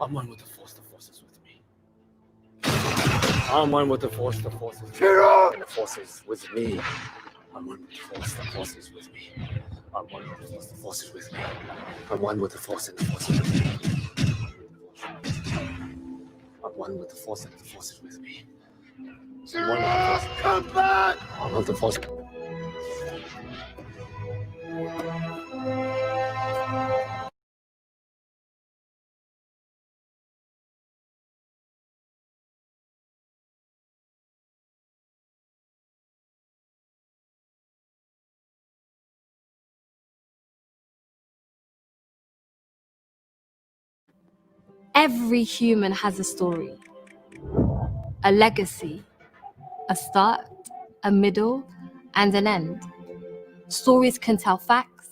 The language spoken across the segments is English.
I'm one with the Force is with me. I'm one with the Force is with me. And the Force is with me. I'm one with the Force is with me. I'm one with the Force is with me. I'm one with the Force and the Force is with me. I'm one with the Force and the Force is with me. I'm one with the Force. Come back! I'm one with the Force. Every human has a story, a legacy, a start, a middle, and an end. Stories can tell facts.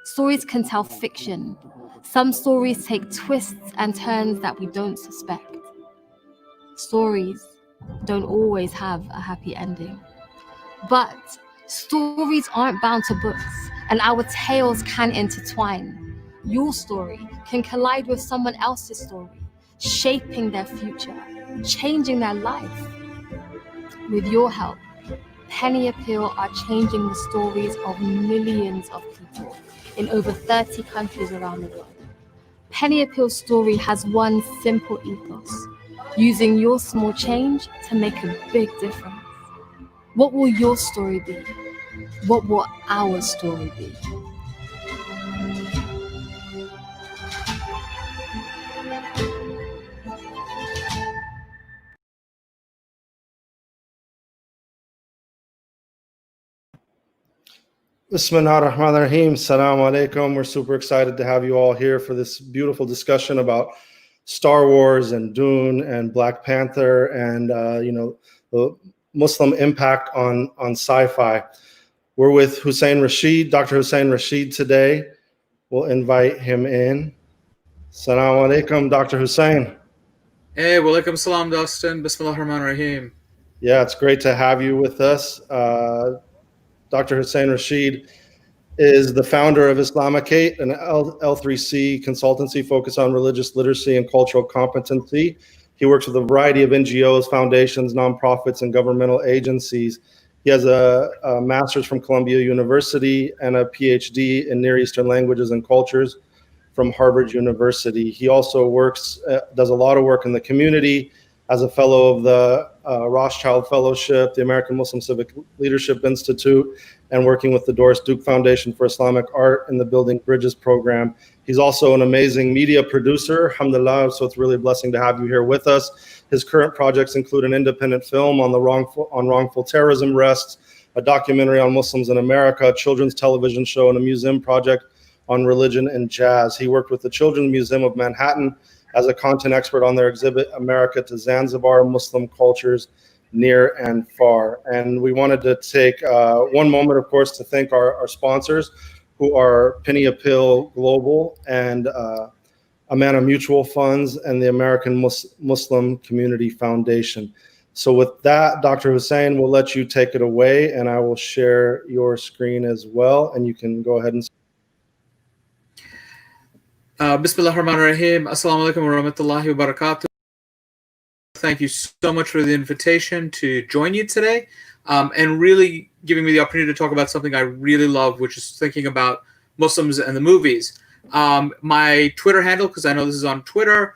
Stories can tell fiction. Some stories take twists and turns that we don't suspect. Stories don't always have a happy ending. But stories aren't bound to books, and our tales can intertwine. Your story can collide with someone else's story, shaping their future, changing their life. With your help, Penny Appeal are changing the stories of millions of people in over 30 countries around the world. Penny Appeal's story has one simple ethos: using your small change to make a big difference. What will your story be? What will our story be? Bismillah ar-Rahman ar-Rahim. Assalamu alaikum. We're super excited to have you all here for this beautiful discussion about Star Wars and Dune and Black Panther and the Muslim impact on sci-fi. We're with Hussein Rashid, Dr. Hussein Rashid today. We'll invite him in. Assalamu alaikum, Dr. Hussein. Hey, walaikum salam, Dustin. Bismillah ar-Rahman ar-Rahim. Yeah, it's great to have you with us. Dr. Hussein Rashid is the founder of Islamic, an L3C consultancy focused on religious literacy and cultural competency. He works with a variety of NGOs, foundations, nonprofits, and governmental agencies. He has a master's from Columbia University and a PhD in Near Eastern languages and cultures from Harvard University. He also does a lot of work in the community as a fellow of the Rothschild Fellowship, the American Muslim Civic Leadership Institute, and working with the Doris Duke Foundation for Islamic Art in the Building Bridges program. He's also an amazing media producer, alhamdulillah, so it's really a blessing to have you here with us. His current projects include an independent film on wrongful terrorism arrests, a documentary on Muslims in America, a children's television show, and a museum project on religion and jazz. He worked with the Children's Museum of Manhattan as a content expert on their exhibit, America to Zanzibar, Muslim Cultures Near and Far. And we wanted to take one moment, of course, to thank our sponsors, who are Penny Appeal Global and Amana Mutual Funds and the American Muslim Community Foundation. So with that, Dr. Hussein, we'll let you take it away, and I will share your screen as well, and you can go ahead and Bismillah ar-Rahman ar-Rahim. Assalamu alaikum wa rahmatullahi wa barakatuh. Thank you so much for the invitation to join you today, and really giving me the opportunity to talk about something I really love, which is thinking about Muslims and the movies. My Twitter handle, because I know this is on Twitter,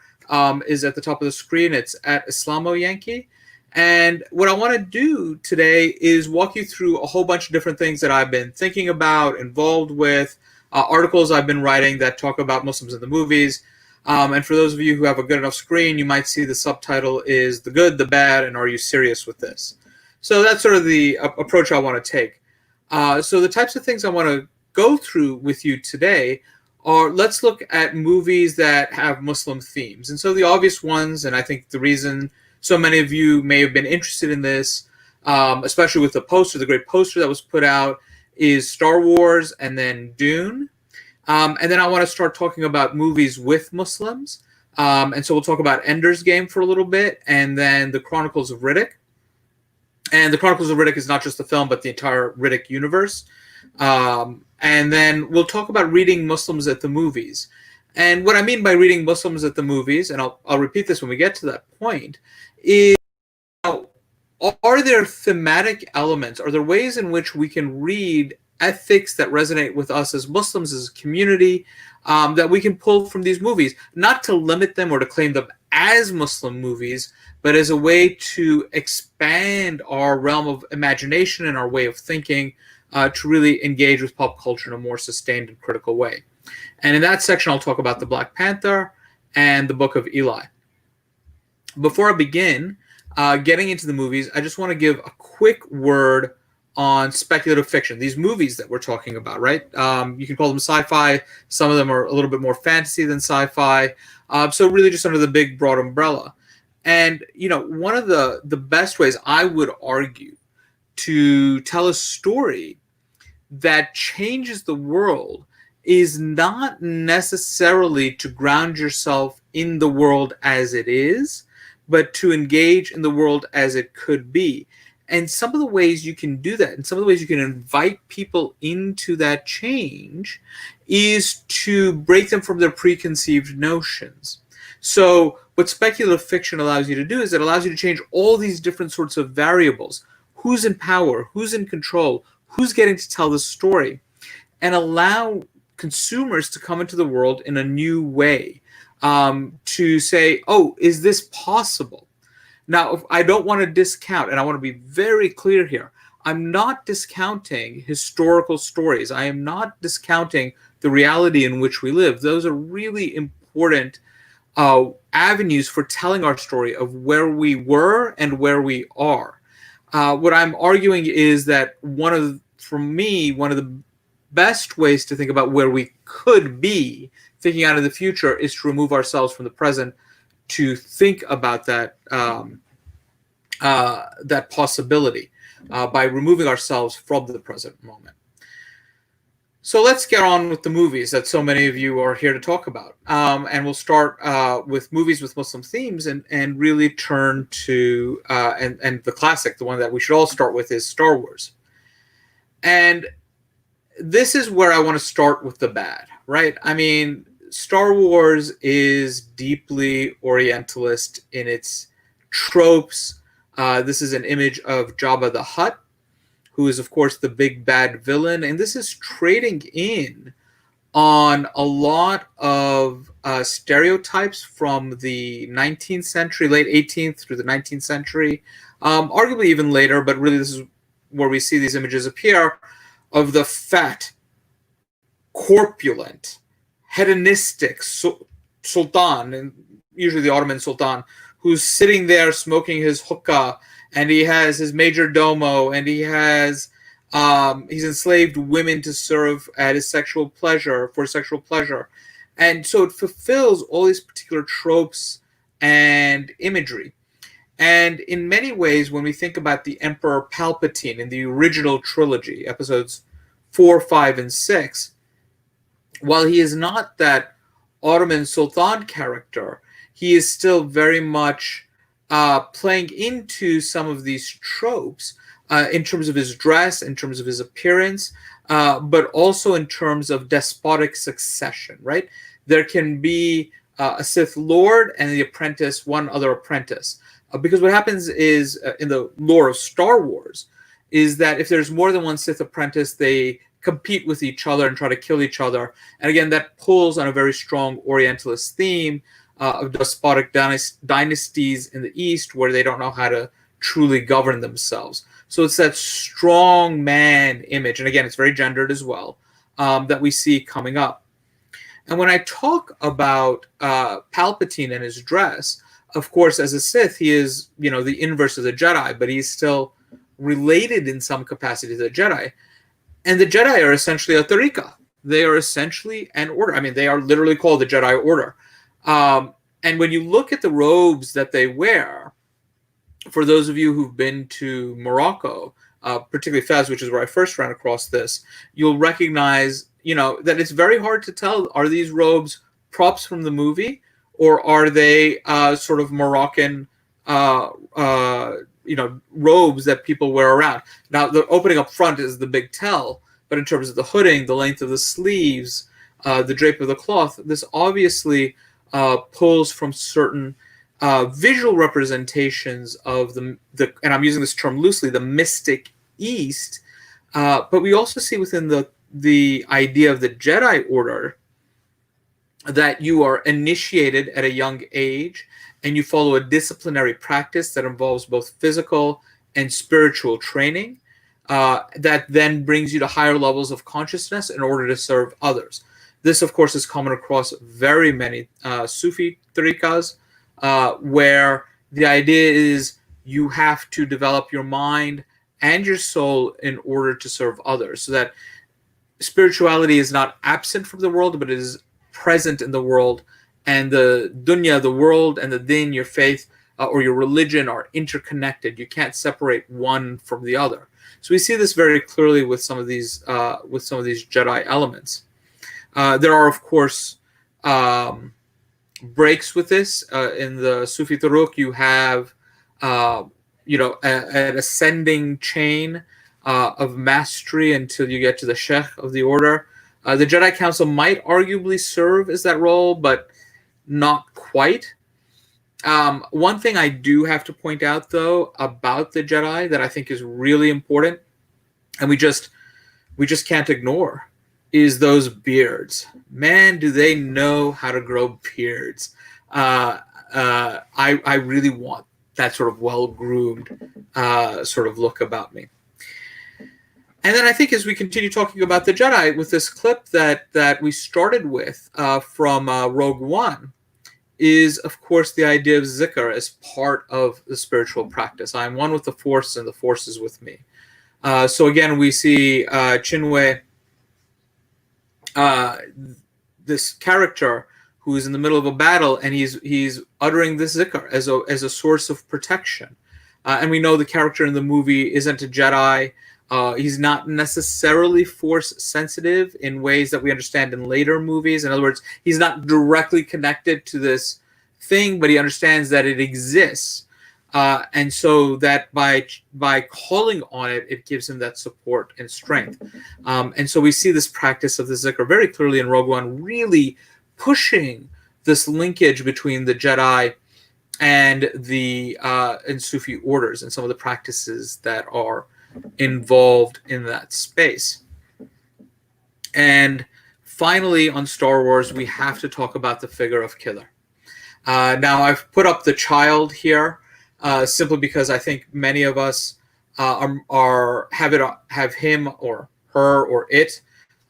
is at the top of the screen. It's at IslamoYankee. And what I want to do today is walk you through a whole bunch of different things that I've been thinking about, involved with, articles I've been writing that talk about Muslims in the movies. And for those of you who have a good enough screen, you might see the subtitle is The Good, the Bad, and Are You Serious with This? So that's sort of the approach I want to take. So the types of things I want to go through with you today are, let's look at movies that have Muslim themes. And so the obvious ones, and I think the reason so many of you may have been interested in this, especially with the poster, the great poster that was put out, is Star Wars and then Dune. And then I want to start talking about movies with Muslims. And so we'll talk about Ender's Game for a little bit, and then the Chronicles of Riddick. And the Chronicles of Riddick is not just the film, but the entire Riddick universe. And then we'll talk about reading Muslims at the movies. And what I mean by reading Muslims at the movies, and I'll repeat this when we get to that point, is are there thematic elements? Are there ways in which we can read ethics that resonate with us as Muslims, as a community, that we can pull from these movies? Not to limit them or to claim them as Muslim movies, but as a way to expand our realm of imagination and our way of thinking, to really engage with pop culture in a more sustained and critical way. And in that section, I'll talk about the Black Panther and the Book of Eli. Before I begin getting into the movies, I just want to give a quick word on speculative fiction. These movies that we're talking about, right? You can call them sci-fi. Some of them are a little bit more fantasy than sci-fi. So really just under the big, broad umbrella. And, one of the best ways I would argue to tell a story that changes the world is not necessarily to ground yourself in the world as it is, but to engage in the world as it could be. And some of the ways you can do that, and some of the ways you can invite people into that change, is to break them from their preconceived notions. So what speculative fiction allows you to do is it allows you to change all these different sorts of variables. Who's in power? Who's in control? Who's getting to tell the story? And allow consumers to come into the world in a new way, to say, oh, is this possible? Now, I don't want to discount, and I want to be very clear here, I'm not discounting historical stories. I am not discounting the reality in which we live. Those are really important avenues for telling our story of where we were and where we are. What I'm arguing is that for me, one of the best ways to think about where we could be, thinking out of the future, is to remove ourselves from the present, to think about that that possibility by removing ourselves from the present moment. So let's get on with the movies that so many of you are here to talk about. And we'll start with movies with Muslim themes and really turn to, and the classic, the one that we should all start with, is Star Wars. And this is where I want to start with the bad, right? I mean, Star Wars is deeply Orientalist in its tropes. This is an image of Jabba the Hutt, who is, of course, the big bad villain. And this is trading in on a lot of stereotypes from the 19th century, late 18th through the 19th century, arguably even later, but really this is where we see these images appear, of the fat, corpulent, hedonistic sultan, and usually the Ottoman sultan, who's sitting there smoking his hookah, and he has his major domo, and he has he's enslaved women to serve at his sexual pleasure, and so it fulfills all these particular tropes and imagery. And in many ways, when we think about the Emperor Palpatine in the original trilogy, episodes 4, 5, and 6, while he is not that Ottoman Sultan character, he is still very much playing into some of these tropes in terms of his dress, in terms of his appearance, but also in terms of despotic succession, right? There can be a Sith Lord and the apprentice, one other apprentice. Because what happens is, in the lore of Star Wars, is that if there's more than one Sith apprentice, they compete with each other and try to kill each other. And again, that pulls on a very strong Orientalist theme of despotic dynasties in the East, where they don't know how to truly govern themselves. So it's that strong man image, and again, it's very gendered as well, that we see coming up. And when I talk about Palpatine and his dress, of course, as a Sith, he is, the inverse of the Jedi, but he's still related in some capacity to the Jedi. And the Jedi are essentially a tariqah. They are essentially an order. I mean, they are literally called the Jedi Order. And when you look at the robes that they wear, for those of you who've been to Morocco, particularly Fez, which is where I first ran across this, you'll recognize, that it's very hard to tell, are these robes props from the movie, or are they sort of Moroccan, robes that people wear around? Now, the opening up front is the big tell, but in terms of the hooding, the length of the sleeves, the drape of the cloth, this obviously pulls from certain visual representations of the and I'm using this term loosely, the mystic East, but we also see within the idea of the Jedi Order that you are initiated at a young age and you follow a disciplinary practice that involves both physical and spiritual training that then brings you to higher levels of consciousness in order to serve others. This, of course, is common across very many Sufi tariqas, where the idea is you have to develop your mind and your soul in order to serve others, so that spirituality is not absent from the world, but it is present in the world, and the dunya, the world, and the din, your faith or your religion, are interconnected. You can't separate one from the other. So we see this very clearly with some of these Jedi elements. There are, of course, breaks with this. In the Sufi Turuq, you have an ascending chain of mastery until you get to the Sheikh of the order. The Jedi Council might arguably serve as that role, but not quite. One thing I do have to point out, though, about the Jedi that I think is really important, and we just can't ignore, is those beards. Man, do they know how to grow beards. I really want that sort of well-groomed sort of look about me. And then I think as we continue talking about the Jedi with this clip that we started with from Rogue One, is, of course, the idea of zikr as part of the spiritual practice. I am one with the Force, and the Force is with me. So again, we see Chinwe, this character who is in the middle of a battle, and he's uttering this zikr as a source of protection. And we know the character in the movie isn't a Jedi. He's not necessarily Force sensitive in ways that we understand in later movies. In other words, he's not directly connected to this thing, but he understands that it exists. And so that by calling on it, it gives him that support and strength. And so we see this practice of the zikr very clearly in Rogue One, really pushing this linkage between the Jedi and the and Sufi orders and some of the practices that are involved in that space. And finally, on Star Wars, we have to talk about the figure of Killer. Now, I've put up the child here simply because I think many of us have him or her or it.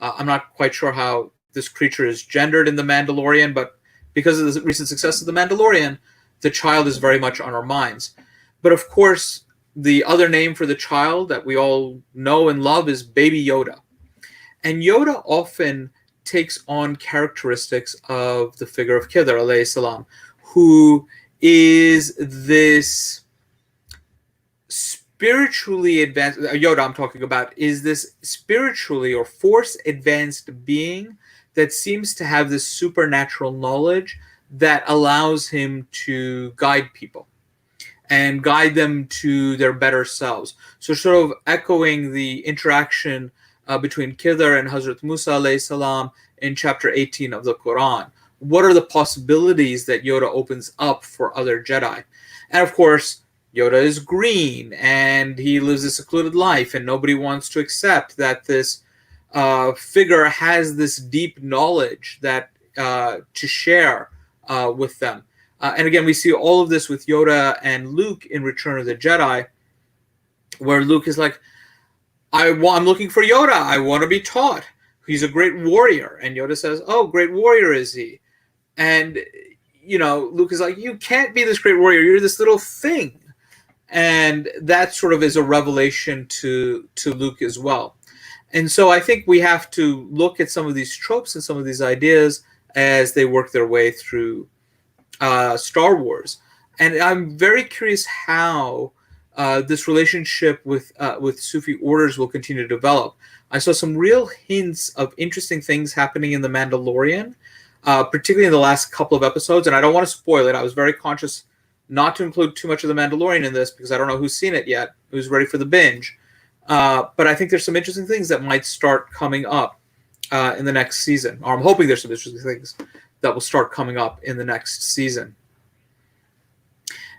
I'm not quite sure how this creature is gendered in The Mandalorian, but because of the recent success of The Mandalorian, the child is very much on our minds. But of course, the other name for the child that we all know and love is Baby Yoda. And Yoda often takes on characteristics of the figure of Khidr, alayhi salam, who is this spiritually advanced, Yoda I'm talking about, is this spiritually or Force advanced being that seems to have this supernatural knowledge that allows him to guide people and guide them to their better selves. So sort of echoing the interaction between Khidr and Hazrat Musa alayhi salam in chapter 18 of the Quran. What are the possibilities that Yoda opens up for other Jedi? And of course, Yoda is green and he lives a secluded life, and nobody wants to accept that this figure has this deep knowledge that to share with them. And again, we see all of this with Yoda and Luke in Return of the Jedi, where Luke is like, I'm looking for Yoda. I want to be taught. He's a great warrior. And Yoda says, oh, great warrior is he. And, you know, Luke is like, you can't be this great warrior. You're this little thing. And that sort of is a revelation to Luke as well. And so I think we have to look at some of these tropes and some of these ideas as they work their way through Star Wars. And I'm very curious how this relationship with Sufi orders will continue to develop. I saw some real hints of interesting things happening in The Mandalorian, particularly in the last couple of episodes. And I don't want to spoil it. I was very conscious not to include too much of The Mandalorian in this because I don't know who's seen it yet, who's ready for the binge. But I think there's some interesting things that might start coming up in the next season. Or I'm hoping there's some interesting things that will start coming up in the next season.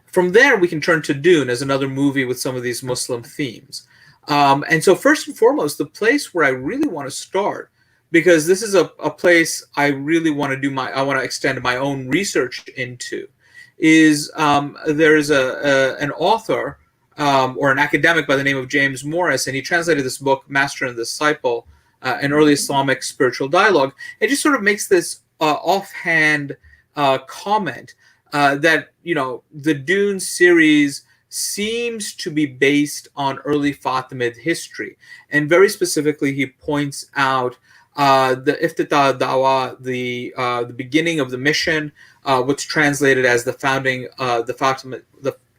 From there, we can turn to Dune as another movie with some of these Muslim themes. And so first and foremost, the place where I really want to start, because this is a place I really want to do I want to extend my own research into, is there's an author or an academic by the name of James Morris, and he translated this book, Master and Disciple, an early Islamic spiritual dialogue. It just sort of makes this offhand comment that, the Dune series seems to be based on early Fatimid history. And very specifically, he points out the Iftita Dawa, the beginning of the mission, what's translated as the founding,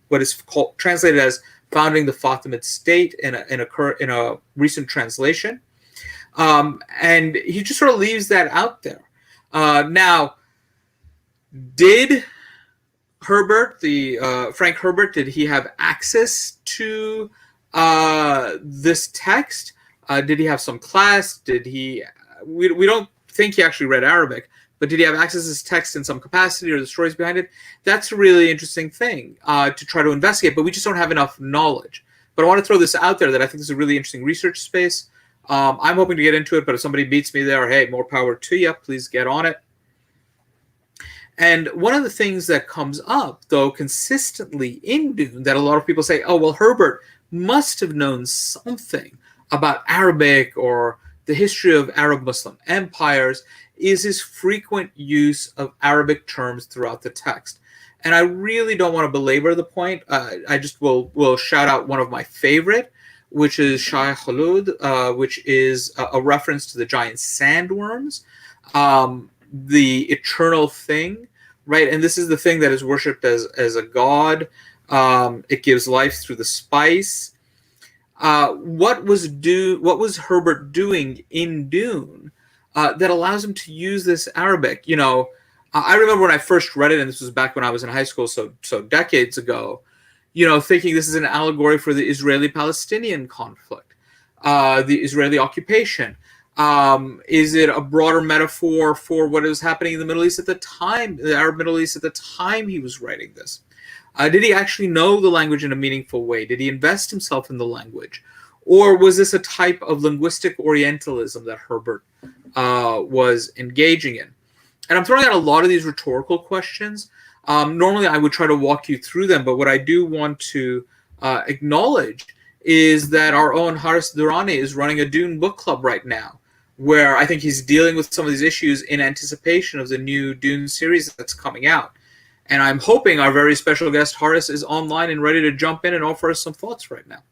what is translated as founding the Fatimid state in a recent translation. And he just sort of leaves that out there. Now, did Herbert, Frank Herbert, did he have access to this text? Did he have some class? We don't think he actually read Arabic, but did he have access to this text in some capacity, or the stories behind it? That's a really interesting thing to try to investigate, but we just don't have enough knowledge. But I want to throw this out there that I think this is a really interesting research space. I'm hoping to get into it, but if somebody beats me there, hey, more power to you. Please get on it. And one of the things that comes up, though, consistently in Dune, that a lot of people say, oh, well, Herbert must have known something about Arabic or the history of Arab Muslim empires, is his frequent use of Arabic terms throughout the text. And I really don't want to belabor the point. I just will shout out one of my favorite, which is Shai Khulud, which is a reference to the giant sandworms. The eternal thing, right? And this is the thing that is worshipped as a god. It gives life through the spice. What was Herbert doing in Dune that allows him to use this Arabic? I remember when I first read it, and this was back when I was in high school, so decades ago, thinking this is an allegory for the Israeli-Palestinian conflict, the Israeli occupation. Is it a broader metaphor for what was happening in the Middle East at the time, the Arab Middle East at the time he was writing this? Did he actually know the language in a meaningful way? Did he invest himself in the language? Or was this a type of linguistic Orientalism that Herbert was engaging in? And I'm throwing out a lot of these rhetorical questions. Normally, I would try to walk you through them, but what I do want to acknowledge is that our own Haris Durrani is running a Dune book club right now, where I think he's dealing with some of these issues in anticipation of the new Dune series that's coming out. And I'm hoping our very special guest, Haris, is online and ready to jump in and offer us some thoughts right now.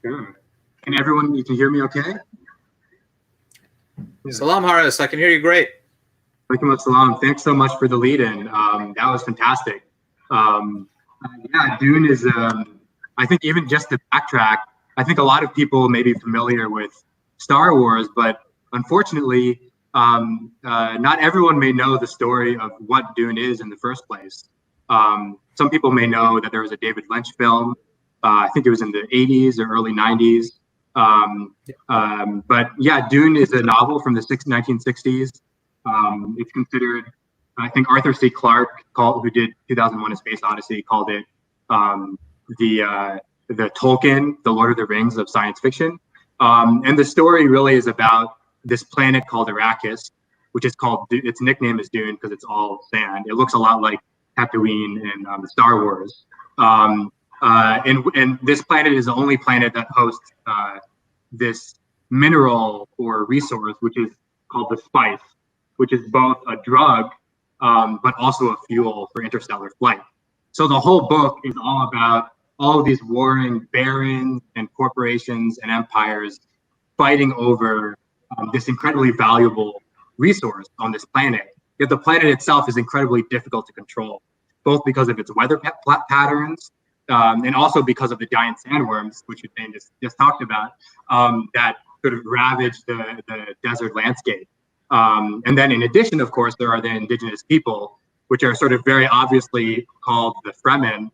Sure. Can everyone, you can hear me okay? Yeah. Salam, Haris. I can hear you great. Alaikum assalam. Thanks so much for the lead-in. That was fantastic. Yeah, Dune is, I think even just to backtrack, I think a lot of people may be familiar with Star Wars, but unfortunately, not everyone may know the story of what Dune is in the first place. Some people may know that there was a David Lynch film. I think it was in the 80s or early 90s. But yeah, Dune is a novel from the 1960s. It's considered, I think Arthur C. Clarke, who did 2001: A Space Odyssey, called it the Tolkien, the Lord of the Rings of science fiction. And the story really is about this planet called Arrakis, which is its nickname is Dune because it's all sand. It looks a lot like Tatooine in Star Wars. And this planet is the only planet that hosts this mineral or resource, which is called the spice, which is both a drug, but also a fuel for interstellar flight. So the whole book is all about all of these warring barons and corporations and empires fighting over this incredibly valuable resource on this planet. Yet the planet itself is incredibly difficult to control, both because of its weather patterns and also because of the giant sandworms, which Hussein just talked about, that sort of ravage the desert landscape. And then in addition, of course, there are the indigenous people, which are sort of very obviously called the Fremen,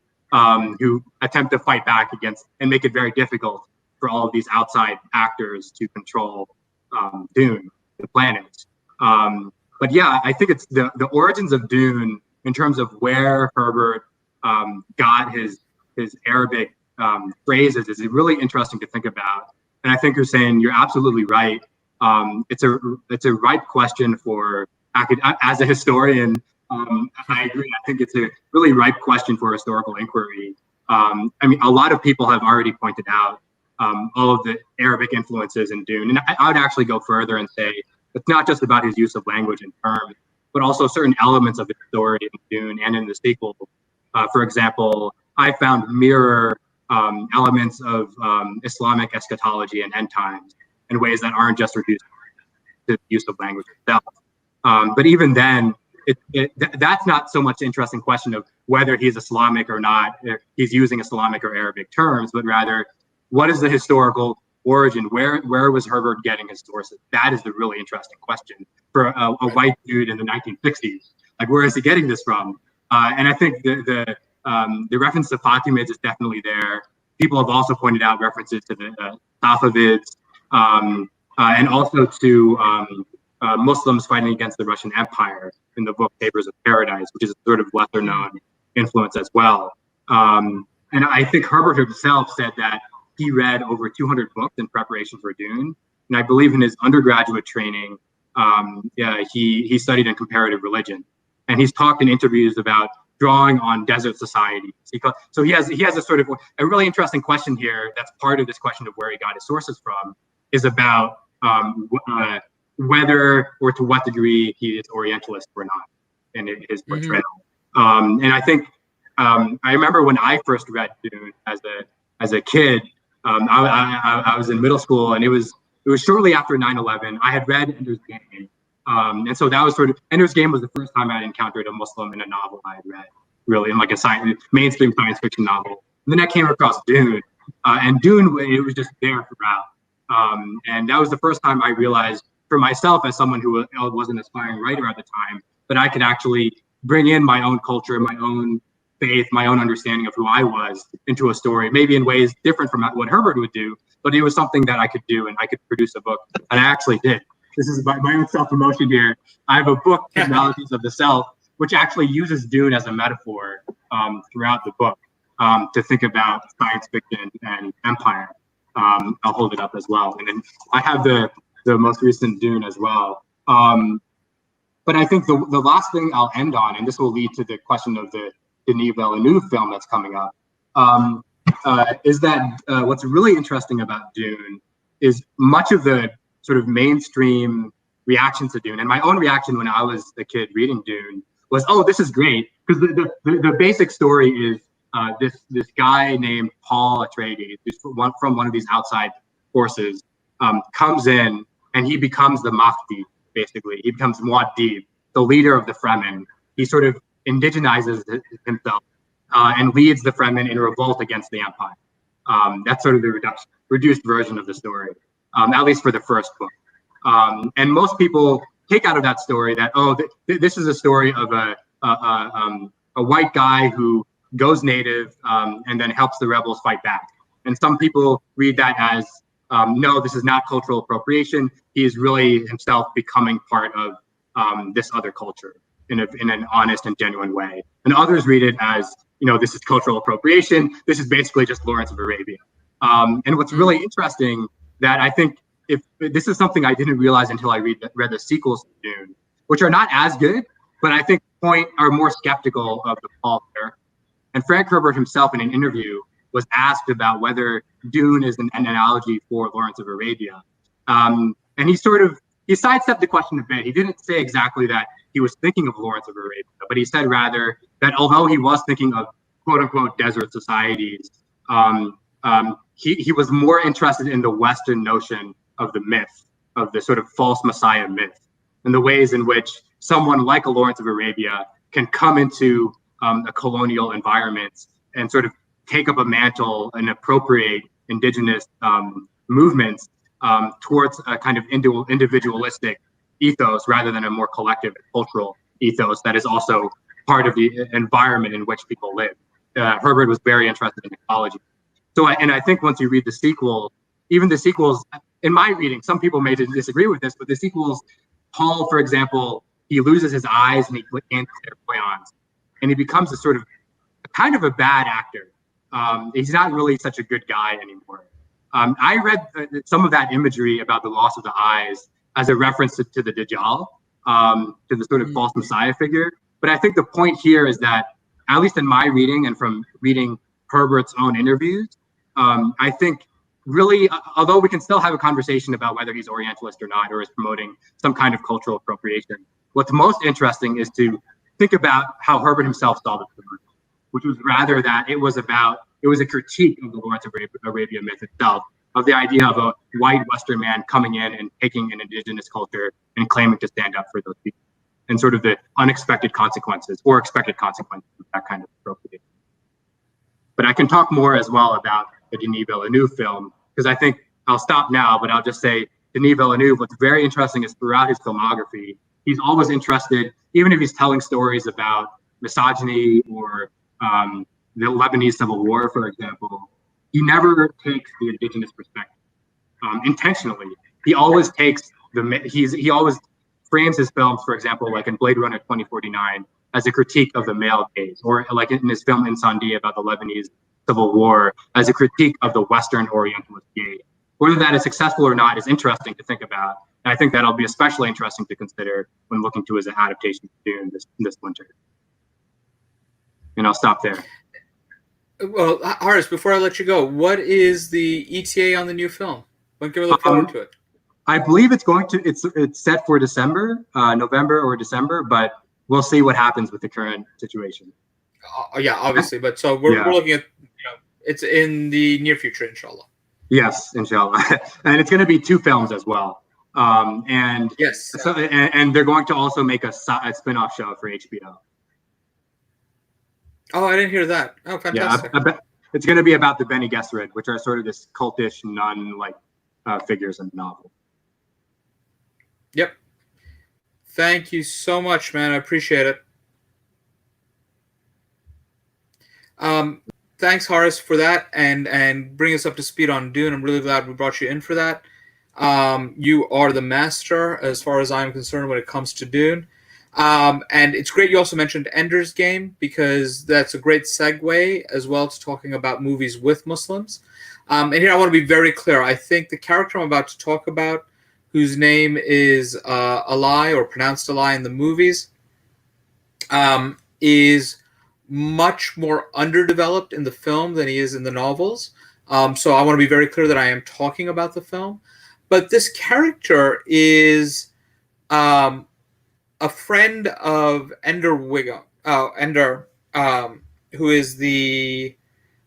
who attempt to fight back against and make it very difficult for all of these outside actors to control Dune, the planet. But yeah, I think it's the origins of Dune in terms of where Herbert got his Arabic phrases is really interesting to think about. And I think you're saying you're absolutely right. It's a ripe question for as a historian. I agree. I think it's a really ripe question for historical inquiry. I mean, a lot of people have already pointed out all of the Arabic influences in Dune, and I would actually go further and say it's not just about his use of language and terms, but also certain elements of the story in Dune and in the sequel. For example, I found mirror elements of Islamic eschatology and end times in ways that aren't just reduced to the use of language itself. But even then, that's not so much interesting question of whether he's Islamic or not, if he's using Islamic or Arabic terms, but rather, what is the historical origin? Where was Herbert getting his sources? That is the really interesting question for a white dude in the 1960s. Like, where is he getting this from? And I think the reference to Fatimids is definitely there. People have also pointed out references to the Safavids and also to Muslims fighting against the Russian Empire in the book Papers of Paradise, which is a sort of lesser known influence as well. And I think Herbert himself said that he read over 200 books in preparation for Dune. And I believe in his undergraduate training, he studied in comparative religion. And he's talked in interviews about drawing on desert societies. So he has a sort of a really interesting question here that's part of this question of where he got his sources from, is about whether or to what degree he is Orientalist or not in his portrayal. And I think I remember when I first read Dune as a kid, I was in middle school, and it was shortly after 9/11. I had read Ender's Game. And so that was sort of, Ender's Game was the first time I encountered a Muslim in a novel I had read, really, in like a mainstream science fiction novel. And then I came across Dune, and Dune, it was just there throughout. And that was the first time I realized for myself, as someone who was an aspiring writer at the time, that I could actually bring in my own culture, my own faith, my own understanding of who I was into a story, maybe in ways different from what Herbert would do, but it was something that I could do, and I could produce a book, and I actually did. This is my own self-promotion here. I have a book, Technologies of the Self, which actually uses Dune as a metaphor throughout the book to think about science fiction and empire. I'll hold it up as well. And then I have the most recent Dune as well. But I think the last thing I'll end on, and this will lead to the question of the Denis Villeneuve film that's coming up, is that what's really interesting about Dune is much of the sort of mainstream reaction to Dune, and my own reaction when I was a kid reading Dune was, oh, this is great, because the basic story is this guy named Paul Atreides, who's from one of these outside forces, comes in and he becomes the Mahdi, basically. He becomes Muad'Dib, the leader of the Fremen. He sort of indigenizes himself and leads the Fremen in revolt against the Empire. That's sort of the reduced version of the story, at least for the first book. And most people take out of that story that, oh, this is a story of a white guy who goes native and then helps the rebels fight back. And some people read that as, no, this is not cultural appropriation. He is really himself becoming part of this other culture in an honest and genuine way. And others read it as, this is cultural appropriation. This is basically just Lawrence of Arabia. And what's really interesting, that I think, if this is something I didn't realize until I read the sequels to Dune, which are not as good, but I think are more skeptical of the Paul character. And Frank Herbert himself, in an interview, was asked about whether Dune is an analogy for Lawrence of Arabia. And he sidestepped the question a bit. He didn't say exactly that he was thinking of Lawrence of Arabia, but he said rather that although he was thinking of quote unquote desert societies, he was more interested in the Western notion of the myth, of the sort of false messiah myth, and the ways in which someone like a Lawrence of Arabia can come into a colonial environment and sort of take up a mantle and appropriate indigenous movements towards a kind of individualistic ethos rather than a more collective cultural ethos that is also part of the environment in which people live. Herbert was very interested in ecology. So, and I think once you read the sequel, even the sequels, in my reading, some people may disagree with this, but the sequels, Paul, for example, he loses his eyes and he gains clairvoyance, and he becomes a sort of kind of a bad actor. He's not really such a good guy anymore. I read some of that imagery about the loss of the eyes as a reference to the Dajjal, to the sort of false Messiah figure. But I think the point here is that, at least in my reading and from reading Herbert's own interviews, I think really, although we can still have a conversation about whether he's Orientalist or not, or is promoting some kind of cultural appropriation, what's most interesting is to think about how Herbert himself saw the film, which was rather that it was a critique of the Lawrence of Arabia myth itself, of the idea of a white Western man coming in and taking an indigenous culture and claiming to stand up for those people, and sort of the unexpected consequences or expected consequences of that kind of appropriation. But I can talk more as well about the Denis Villeneuve film, because I think I'll stop now, but I'll just say Denis Villeneuve, what's very interesting is throughout his filmography, he's always interested, even if he's telling stories about misogyny or the Lebanese Civil War, for example, he never takes the indigenous perspective intentionally. He always takes he always frames his films, for example, like in Blade Runner 2049, as a critique of the male gaze, or like in his film Incendie about the Lebanese Civil War, as a critique of the Western Orientalist gaze. Whether that is successful or not is interesting to think about. And I think that'll be especially interesting to consider when looking to his adaptation of Dune this winter. And I'll stop there. Well, Horace, before I let you go, what is the ETA on the new film? When can we look forward to it? I believe it's set for December, November or December, but we'll see what happens with the current situation. Yeah, obviously, but so we're looking at, it's in the near future, inshallah. Yes, inshallah, and it's going to be 2 films as well. And yes, so and they're going to also make a spin-off show for HBO. Oh, I didn't hear that. Oh, fantastic. Yeah, it's going to be about the Bene Gesserit, which are sort of this cultish nun-like figures in the novel. Yep. Thank you so much, man. I appreciate it. Thanks, Horace, for that, and bring us up to speed on Dune. I'm really glad we brought you in for that. You are the master, as far as I'm concerned, when it comes to Dune. And it's great you also mentioned Ender's Game, because that's a great segue as well to talking about movies with Muslims. And here I want to be very clear. I think the character I'm about to talk about, whose name is Ali, or pronounced Ali in the movies, is much more underdeveloped in the film than he is in the novels. So I want to be very clear that I am talking about the film. But this character is a friend of Ender Wiggum, who is the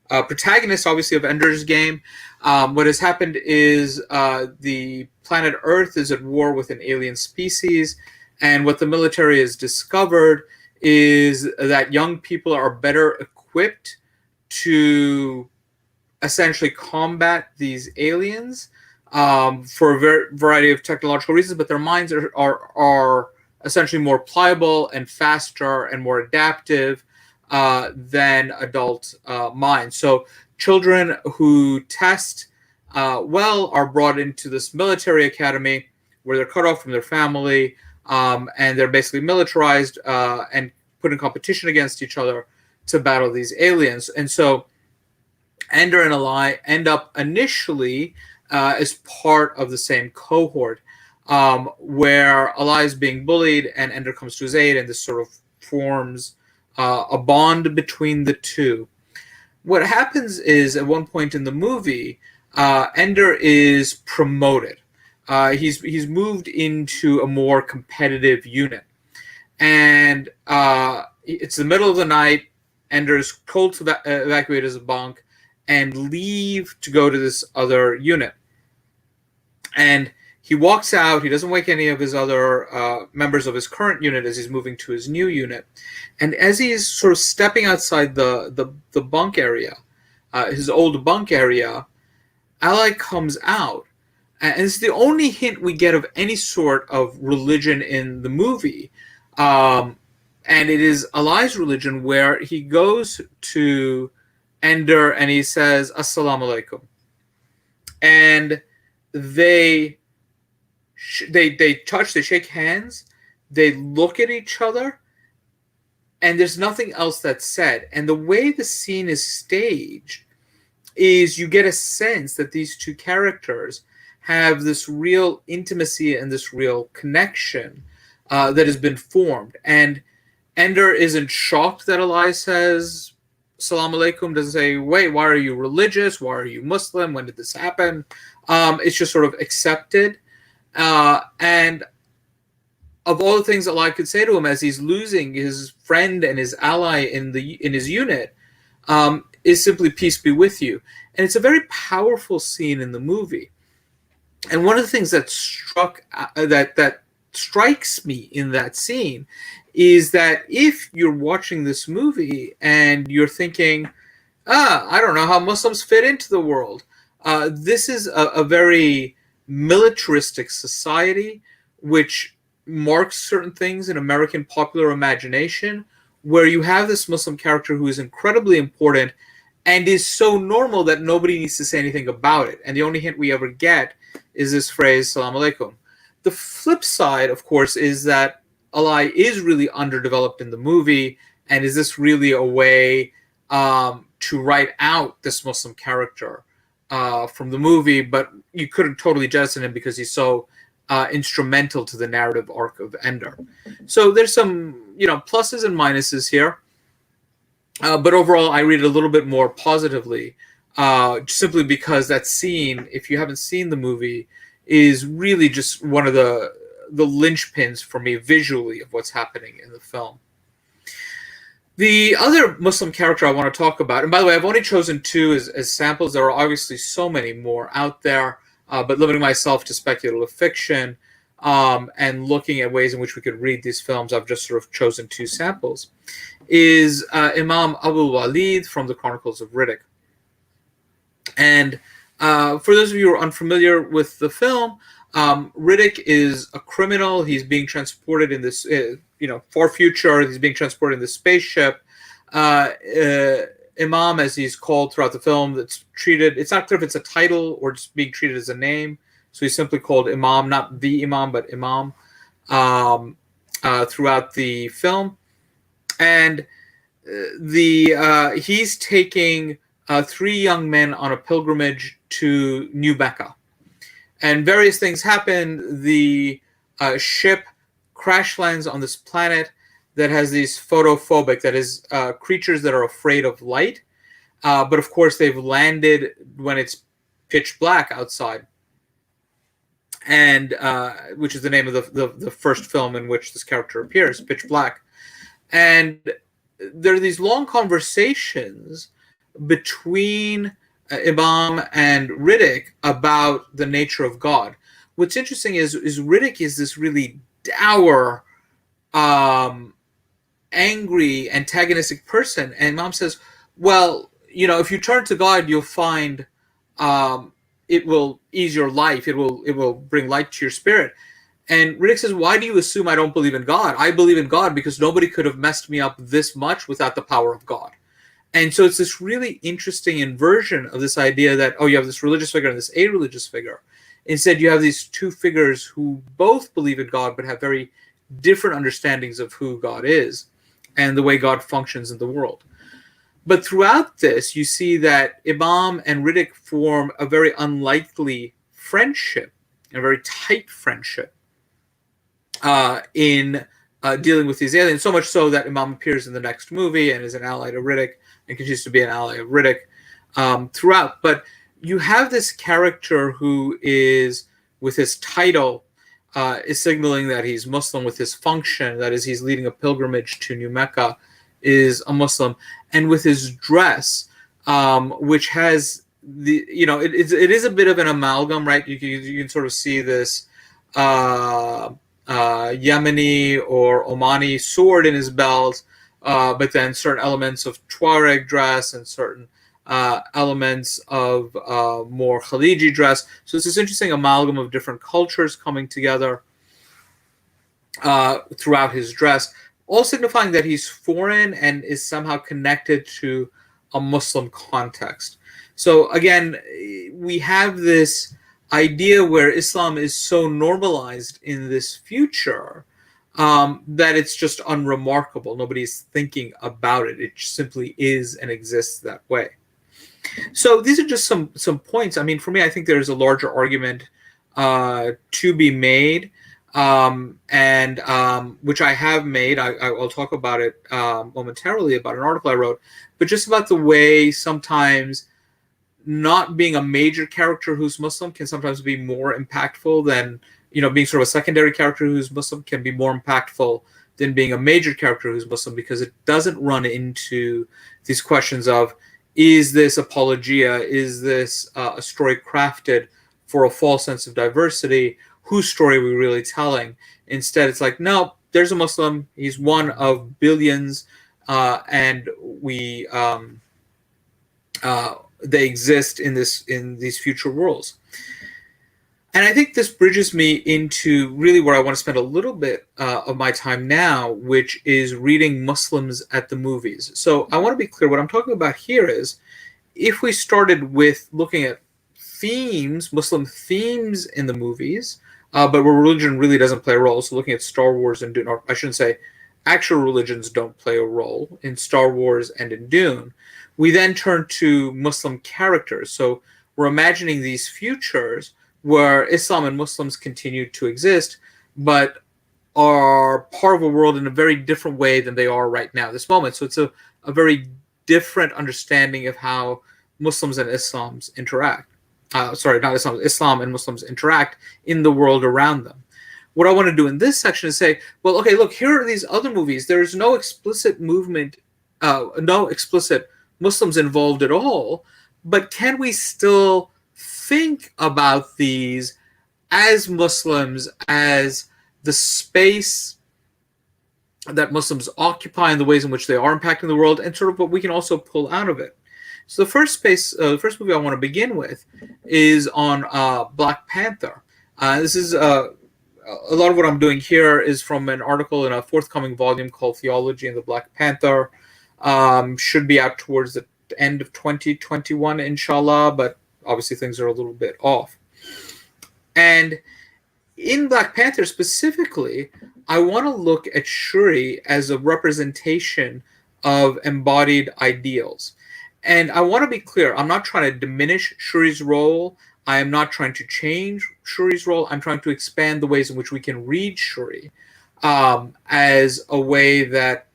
protagonist, obviously, of Ender's Game. What has happened is the planet Earth is at war with an alien species, and what the military has discovered is that young people are better equipped to essentially combat these aliens for a variety of technological reasons, but their minds are essentially more pliable and faster and more adaptive than adult minds. So children who test well are brought into this military academy where they're cut off from their family, and they're basically militarized and put in competition against each other to battle these aliens. And so Ender and Ali end up initially as part of the same cohort, where Ali is being bullied and Ender comes to his aid, and this sort of forms a bond between the two. What happens is, at one point in the movie, Ender is promoted. He's moved into a more competitive unit, and it's the middle of the night. Ender's told to evacuate his bunk and leave to go to this other unit. And he walks out. He doesn't wake any of his other members of his current unit as he's moving to his new unit. And as he's sort of stepping outside the bunk area, his old bunk area, Ali comes out. And it's the only hint we get of any sort of religion in the movie. And it is Ali's religion, where he goes to Ender and he says, "Assalamu alaikum." And they touch, they shake hands, they look at each other, and there's nothing else that's said. And the way the scene is staged is you get a sense that these two characters have this real intimacy and this real connection that has been formed. And Ender isn't shocked that Ali says Salam alaikum, doesn't say, wait, why are you religious? Why are you Muslim? When did this happen? It's just sort of accepted. And of all the things Allah could say to him as he's losing his friend and his ally in his unit, is simply peace be with you. And it's a very powerful scene in the movie. And one of the things that strikes me in that scene is that if you're watching this movie and you're thinking, I don't know how Muslims fit into the world, this is a very militaristic society which marks certain things in American popular imagination, where you have this Muslim character who is incredibly important and is so normal that nobody needs to say anything about it. And the only hint we ever get is this phrase, Salam alaikum. The flip side, of course, is that Ali is really underdeveloped in the movie, and is this really a way to write out this Muslim character from the movie, but you couldn't totally jettison him because he's so instrumental to the narrative arc of Ender. So there's some, pluses and minuses here. But overall, I read it a little bit more positively, simply because that scene, if you haven't seen the movie, is really just one of the linchpins for me visually of what's happening in the film. The other Muslim character I want to talk about, and by the way, I've only chosen two as samples. There are obviously so many more out there, but limiting myself to speculative fiction and looking at ways in which we could read these films, I've just sort of chosen two samples, is Imam Abul Walid from the Chronicles of Riddick. And for those of you who are unfamiliar with the film, Riddick is a criminal. He's being transported in this, far future. He's being transported in this spaceship. Imam, as he's called throughout the film, that's treated, it's not clear if it's a title or just being treated as a name. So he's simply called Imam, not the Imam, but Imam throughout the film. And he's taking 3 young men on a pilgrimage to New Mecca. And various things happen. The ship crash lands on this planet that has these photophobic, that is creatures that are afraid of light. But of course, they've landed when it's pitch black outside. And which is the name of the first film in which this character appears, Pitch Black. And there are these long conversations between Imam and Riddick about the nature of God. What's interesting is Riddick is this really dour, angry, antagonistic person. And Imam says, well, if you turn to God, you'll find it will ease your life. It will bring light to your spirit. And Riddick says, why do you assume I don't believe in God? I believe in God because nobody could have messed me up this much without the power of God. And so it's this really interesting inversion of this idea that, you have this religious figure and this a-religious figure. Instead, you have these two figures who both believe in God but have very different understandings of who God is and the way God functions in the world. But throughout this, you see that Imam and Riddick form a very unlikely friendship, a very tight friendship in dealing with these aliens, so much so that Imam appears in the next movie and is an ally to Riddick and continues to be an ally of Riddick throughout. But you have this character who is, with his title, is signaling that he's Muslim, with his function, that is, he's leading a pilgrimage to New Mecca, is a Muslim, and with his dress, which has the, it is a bit of an amalgam, right? You can sort of see this Yemeni or Omani sword in his belt, but then certain elements of Tuareg dress and certain elements of more Khaliji dress. So it's this interesting amalgam of different cultures coming together throughout his dress, all signifying that he's foreign and is somehow connected to a Muslim context. So again, we have this idea where Islam is so normalized in this future that it's just unremarkable. Nobody's thinking about it. It simply is and exists that way. So these are just some points. I mean, for me, I think there's a larger argument to be made, and which I have made. I'll talk about it momentarily, about an article I wrote, but just about the way sometimes not being a major character who's Muslim can sometimes be more impactful than, being sort of a secondary character who's Muslim can be more impactful than being a major character who's Muslim, because it doesn't run into these questions of, is this apologia? Is this a story crafted for a false sense of diversity? Whose story are we really telling? Instead, it's like, no, there's a Muslim. He's one of billions, and they exist in these future worlds. And I think this bridges me into really where I want to spend a little bit of my time now, which is reading Muslims at the movies. So I want to be clear. What I'm talking about here is, if we started with looking at themes, Muslim themes in the movies, but where religion really doesn't play a role, so looking at Star Wars and Dune, or I shouldn't say actual religions don't play a role in Star Wars and in Dune, we then turn to Muslim characters. So we're imagining these futures where Islam and Muslims continue to exist, but are part of a world in a very different way than they are right now, this moment. So it's a very different understanding of how Muslims and Islam interact. Islam and Muslims interact in the world around them. What I want to do in this section is say, well, okay, look, here are these other movies. There's no explicit movement, no explicit Muslims involved at all, but can we still think about these as Muslims, as the space that Muslims occupy and the ways in which they are impacting the world, and sort of what we can also pull out of it. So the first movie I want to begin with is on Black Panther. This is a lot of what I'm doing here is from an article in a forthcoming volume called Theology and the Black Panther. Should be out towards the end of 2021, inshallah, but obviously things are a little bit off. And in Black Panther specifically, I want to look at Shuri as a representation of embodied ideals. And I want to be clear, I'm not trying to diminish Shuri's role. I am not trying to change Shuri's role. I'm trying to expand the ways in which we can read Shuri as a way that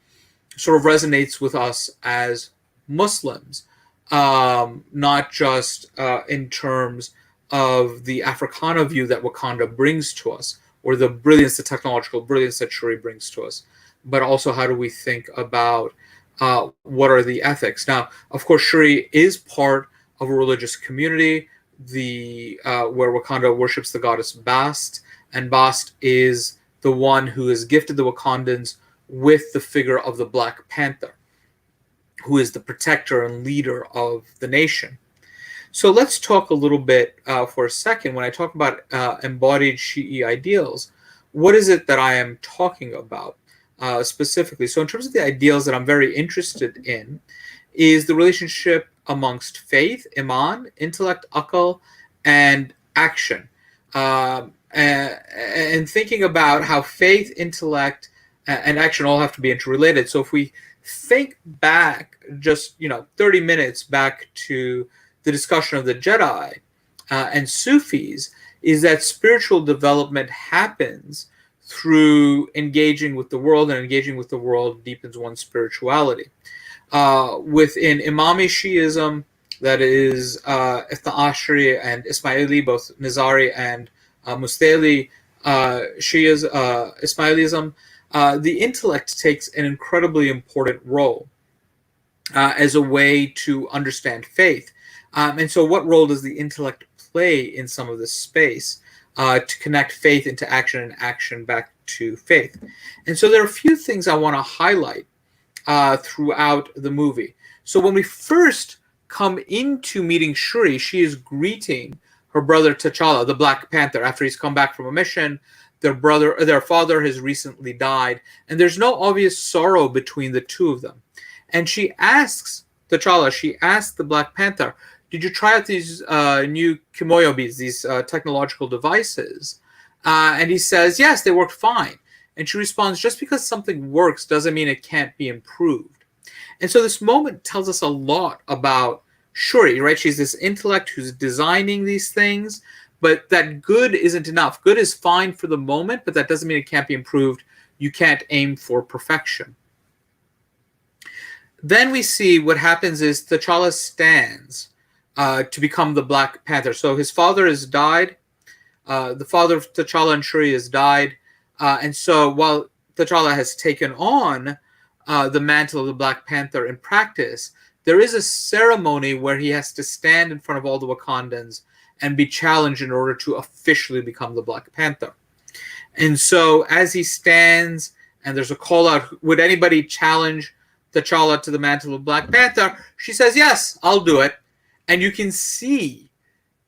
sort of resonates with us as Muslims, not just in terms of the Africana view that Wakanda brings to us, or the brilliance, the technological brilliance that Shuri brings to us, but also how do we think about what are the ethics. Now, of course, Shuri is part of a religious community, where Wakanda worships the goddess Bast, and Bast is the one who has gifted the Wakandans with the figure of the Black Panther, who is the protector and leader of the nation. So let's talk a little bit for a second. When I talk about embodied Shi'i ideals, what is it that I am talking about specifically? So in terms of the ideals that I'm very interested in, is the relationship amongst faith, iman, intellect, akal, and action. And thinking about how faith, intellect, and action all have to be interrelated. So if we think back just 30 minutes back to the discussion of the Jedi and Sufis, is that spiritual development happens through engaging with the world, and engaging with the world deepens one's spirituality. Within Imami Shi'ism, that is Ithna Ashri and Ismaili, both Nizari and Mustali Ismailism, the intellect takes an incredibly important role as a way to understand faith. And so what role does the intellect play in some of this space to connect faith into action and action back to faith? And so there are a few things I want to highlight throughout the movie. So when we first come into meeting Shuri, she is greeting her brother T'Challa, the Black Panther, after he's come back from a mission. Their father has recently died, and there's no obvious sorrow between the two of them. And she asks T'Challa, she asks the Black Panther, did you try out these new kimoyobis, these technological devices? And he says, yes, they worked fine. And she responds, just because something works doesn't mean it can't be improved. And so this moment tells us a lot about Shuri, right? She's this intellect who's designing these things, but that good isn't enough. Good is fine for the moment, but that doesn't mean it can't be improved. You can't aim for perfection. Then we see what happens is T'Challa stands to become the Black Panther. So his father has died. The father of T'Challa and Shuri has died. And so while T'Challa has taken on the mantle of the Black Panther in practice, there is a ceremony where he has to stand in front of all the Wakandans and be challenged in order to officially become the Black Panther. And so as he stands and there's a call out, would anybody challenge T'Challa to the mantle of Black Panther? She says, yes, I'll do it. And you can see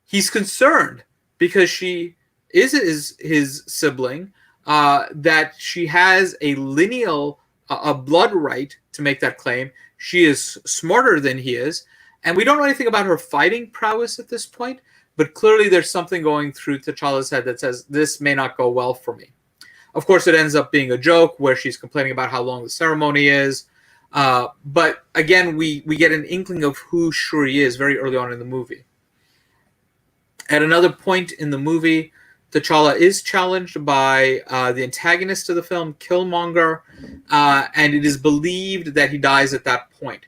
he's concerned because she is his sibling, that she has a lineal, a blood right to make that claim. She is smarter than he is. And we don't know anything about her fighting prowess at this point, but clearly there's something going through T'Challa's head that says, this may not go well for me. Of course, it ends up being a joke where she's complaining about how long the ceremony is. But again, we get an inkling of who Shuri is very early on in the movie. At another point in the movie, T'Challa is challenged by the antagonist of the film, Killmonger, and it is believed that he dies at that point.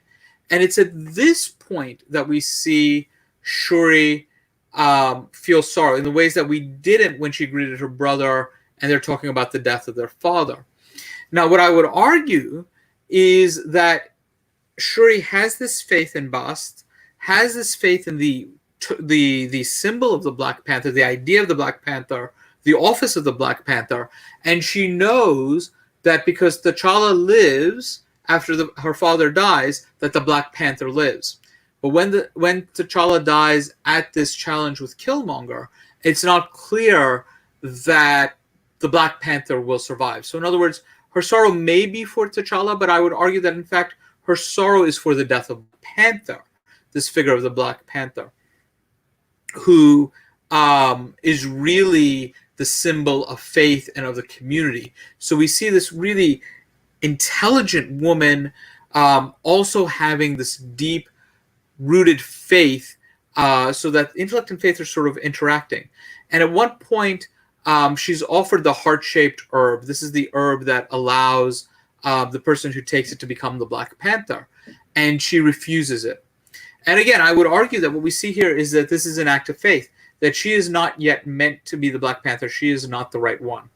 And it's at this point that we see Shuri feel sorrow in the ways that we didn't when she greeted her brother and they're talking about the death of their father. Now, what I would argue is that Shuri has this faith in Bast, has this faith in the symbol of the Black Panther, the idea of the Black Panther, the office of the Black Panther, and she knows that because T'Challa lives after her father dies, that the Black Panther lives. But when T'Challa dies at this challenge with Killmonger, it's not clear that the Black Panther will survive. So in other words, her sorrow may be for T'Challa, but I would argue that in fact her sorrow is for the death of Panther, this figure of the Black Panther, who is really the symbol of faith and of the community. So we see this really intelligent woman also having this deep-rooted faith, so that intellect and faith are sort of interacting. And at one point, she's offered the heart-shaped herb. This is the herb that allows the person who takes it to become the Black Panther, and she refuses it. And again, I would argue that what we see here is that this is an act of faith, that she is not yet meant to be the Black Panther. She is not the right one.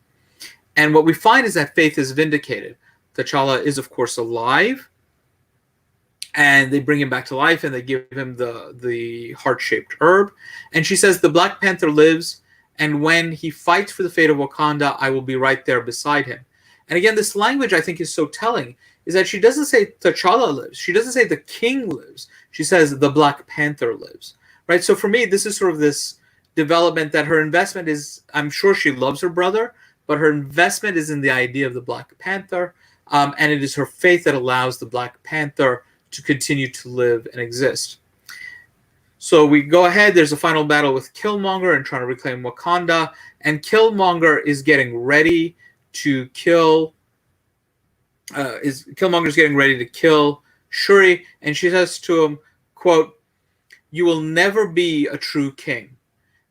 And what we find is that faith is vindicated. T'Challa is, of course, alive, and they bring him back to life, and they give him the heart-shaped herb. And she says, the Black Panther lives, and when he fights for the fate of Wakanda, I will be right there beside him. And again, this language I think is so telling, is that she doesn't say T'Challa lives. She doesn't say the king lives. She says the Black Panther lives, right? So for me, this is sort of this development that her investment is, I'm sure she loves her brother, but her investment is in the idea of the Black Panther, and it is her faith that allows the Black Panther to continue to live and exist. So we go ahead, there's a final battle with Killmonger and trying to reclaim Wakanda, and Killmonger is getting ready to kill Killmonger's getting ready to kill Shuri, and she says to him, quote, "You will never be a true king."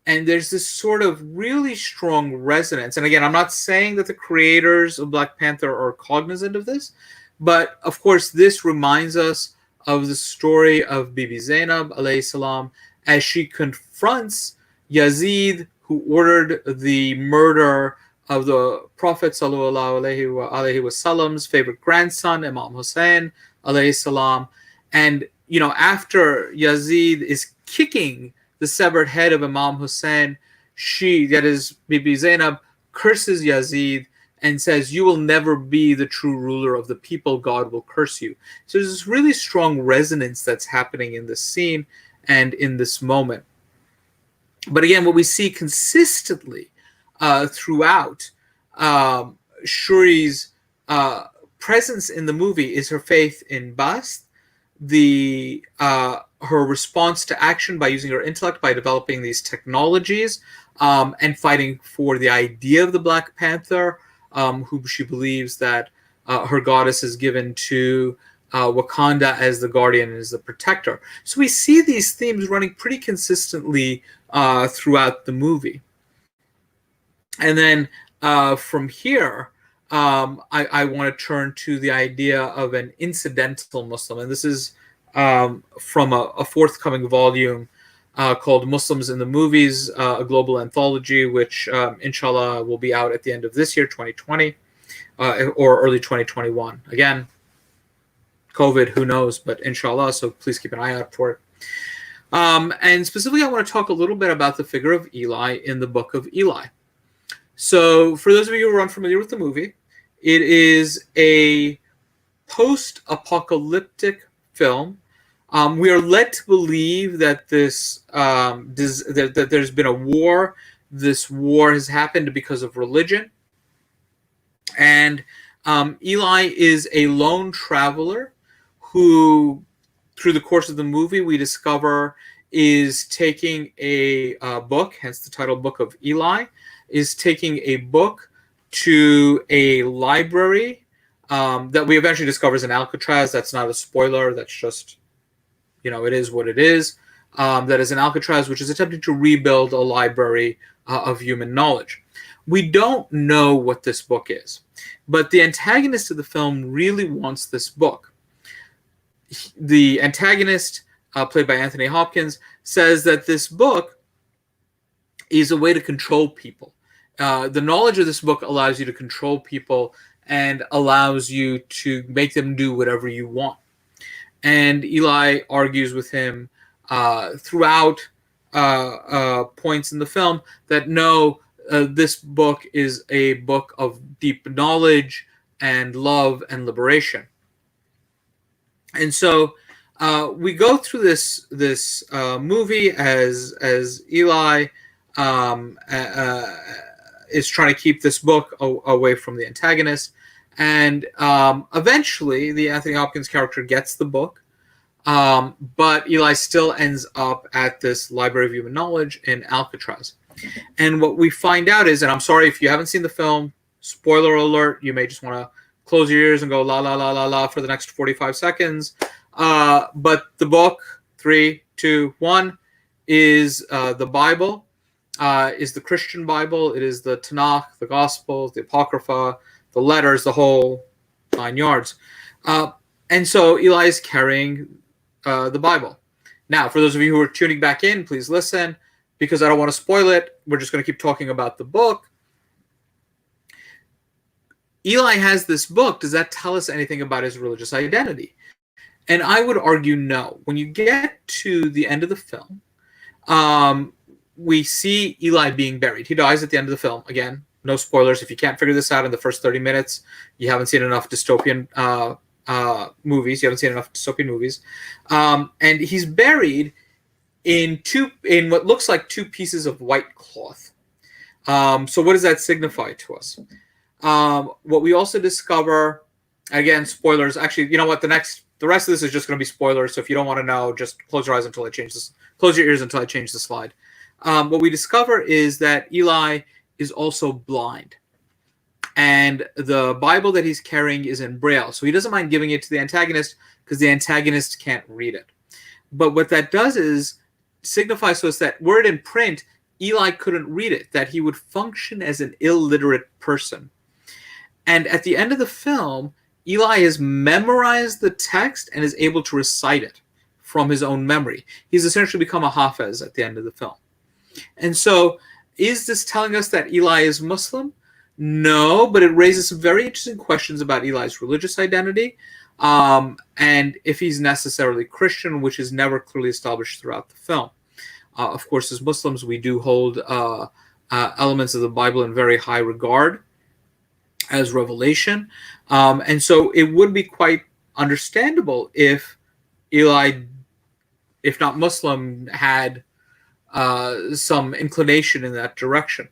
And there's this sort of really strong resonance. And again, I'm not saying that the creators of Black Panther are cognizant of this, but of course, this reminds us of the story of Bibi Zainab, alayhi salam, as she confronts Yazid, who ordered the murder of the Prophet sallallahu alaihi wasallam's favorite grandson, Imam Hussein alayhi salam. And, you know, after Yazid is kicking the severed head of Imam Hussein, she, that is Bibi Zainab, curses Yazid and says, "You will never be the true ruler of the people. God will curse you." So there's this really strong resonance that's happening in this scene and in this moment. But again, what we see consistently throughout Shuri's presence in the movie is her faith in Bast, her response to action by using her intellect, by developing these technologies, and fighting for the idea of the Black Panther, who she believes that her goddess is given to Wakanda as the guardian and as the protector. So we see these themes running pretty consistently throughout the movie. And then from here, I want to turn to the idea of an incidental Muslim. And this is from a forthcoming volume called Muslims in the Movies, a global anthology, which inshallah will be out at the end of this year, 2020, or early 2021. Again, COVID, who knows, but inshallah, so please keep an eye out for it. And specifically, I want to talk a little bit about the figure of Eli in the Book of Eli. So for those of you who are unfamiliar with the movie, it is a post-apocalyptic film. We are led to believe that that there's been a war. This war has happened because of religion. And Eli is a lone traveler who, through the course of the movie, we discover is taking a book, hence the title Book of Eli, is taking a book to a library that we eventually discover is in Alcatraz. That's not a spoiler. That's just, it is what it is. That is in Alcatraz, which is attempting to rebuild a library of human knowledge. We don't know what this book is, but the antagonist of the film really wants this book. The antagonist, played by Anthony Hopkins, says that this book is a way to control people. The knowledge of this book allows you to control people and allows you to make them do whatever you want. And Eli argues with him throughout points in the film that no, this book is a book of deep knowledge and love and liberation. And so we go through this movie as Eli is trying to keep this book away from the antagonist. And eventually, the Anthony Hopkins character gets the book, but Eli still ends up at this Library of Human Knowledge in Alcatraz. And what we find out is, and I'm sorry if you haven't seen the film, spoiler alert, you may just want to close your ears and go la la la la la for the next 45 seconds. But the book, 3, 2, 1, is the Bible, is the Christian Bible. It is the Tanakh, the Gospels, the Apocrypha, the letters, the whole 9 yards. And so Eli is carrying the Bible. Now, for those of you who are tuning back in, please listen, because I don't want to spoil it. We're just going to keep talking about the book. Eli has this book. Does that tell us anything about his religious identity? And I would argue no. When you get to the end of the film, we see Eli being buried. He dies at the end of the film. Again, no spoilers. If you can't figure this out in the first 30 minutes, you haven't seen enough dystopian movies. You haven't seen enough dystopian movies. And he's buried in what looks like 2 pieces of white cloth. So what does that signify to us? What we also discover, again, spoilers. Actually, you know what? The rest of this is just going to be spoilers. So if you don't want to know, just close your eyes until I change this. Close your ears until I change the slide. What we discover is that Eli is also blind, and the Bible that he's carrying is in Braille. So he doesn't mind giving it to the antagonist because the antagonist can't read it. But what that does is signifies to us that were it in print, Eli couldn't read it, that he would function as an illiterate person. And at the end of the film, Eli has memorized the text and is able to recite it from his own memory. He's essentially become a Hafiz at the end of the film. And so, is this telling us that Eli is Muslim? No, but it raises some very interesting questions about Eli's religious identity, and if he's necessarily Christian, which is never clearly established throughout the film. Of course, as Muslims, we do hold elements of the Bible in very high regard as revelation. And so it would be quite understandable if Eli, if not Muslim, had some inclination in that direction.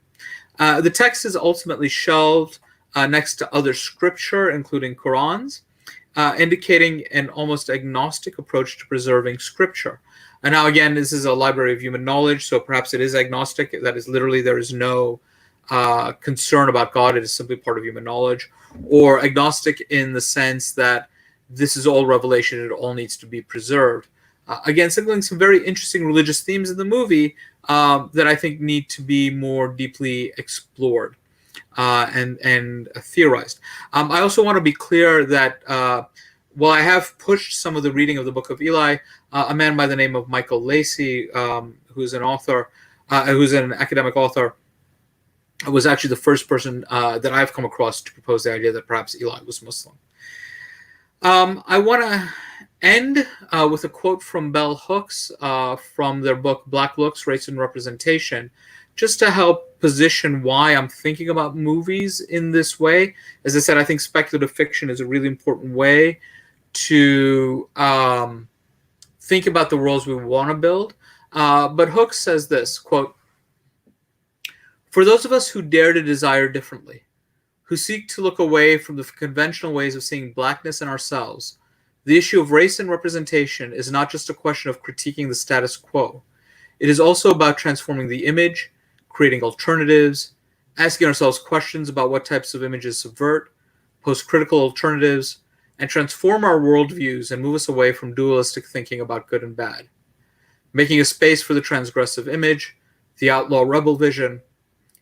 The text is ultimately shelved next to other scripture, including Qurans. indicating an almost agnostic approach to preserving scripture. And now, again, this is a library of human knowledge, so perhaps it is agnostic. That is literally, there is no concern about God. It is simply part of human knowledge. Or agnostic in the sense that this is all revelation. It all needs to be preserved. Again, signaling some very interesting religious themes in the movie that I think need to be more deeply explored and theorized. I also want to be clear that while I have pushed some of the reading of the Book of Eli, a man by the name of Michael Lacey, who's an author, who's an academic author, was actually the first person that I've come across to propose the idea that perhaps Eli was Muslim. I want to end with a quote from Bell Hooks from their book Black Looks, Race and Representation, just to help position why I'm thinking about movies in this way. As I said, I think speculative fiction is a really important way to think about the worlds we want to build. But Hooks says this, quote, "For those of us who dare to desire differently, who seek to look away from the conventional ways of seeing blackness in ourselves, the issue of race and representation is not just a question of critiquing the status quo. It is also about transforming the image, creating alternatives, asking ourselves questions about what types of images subvert, pose critical alternatives, and transform our worldviews and move us away from dualistic thinking about good and bad. Making a space for the transgressive image, the outlaw rebel vision,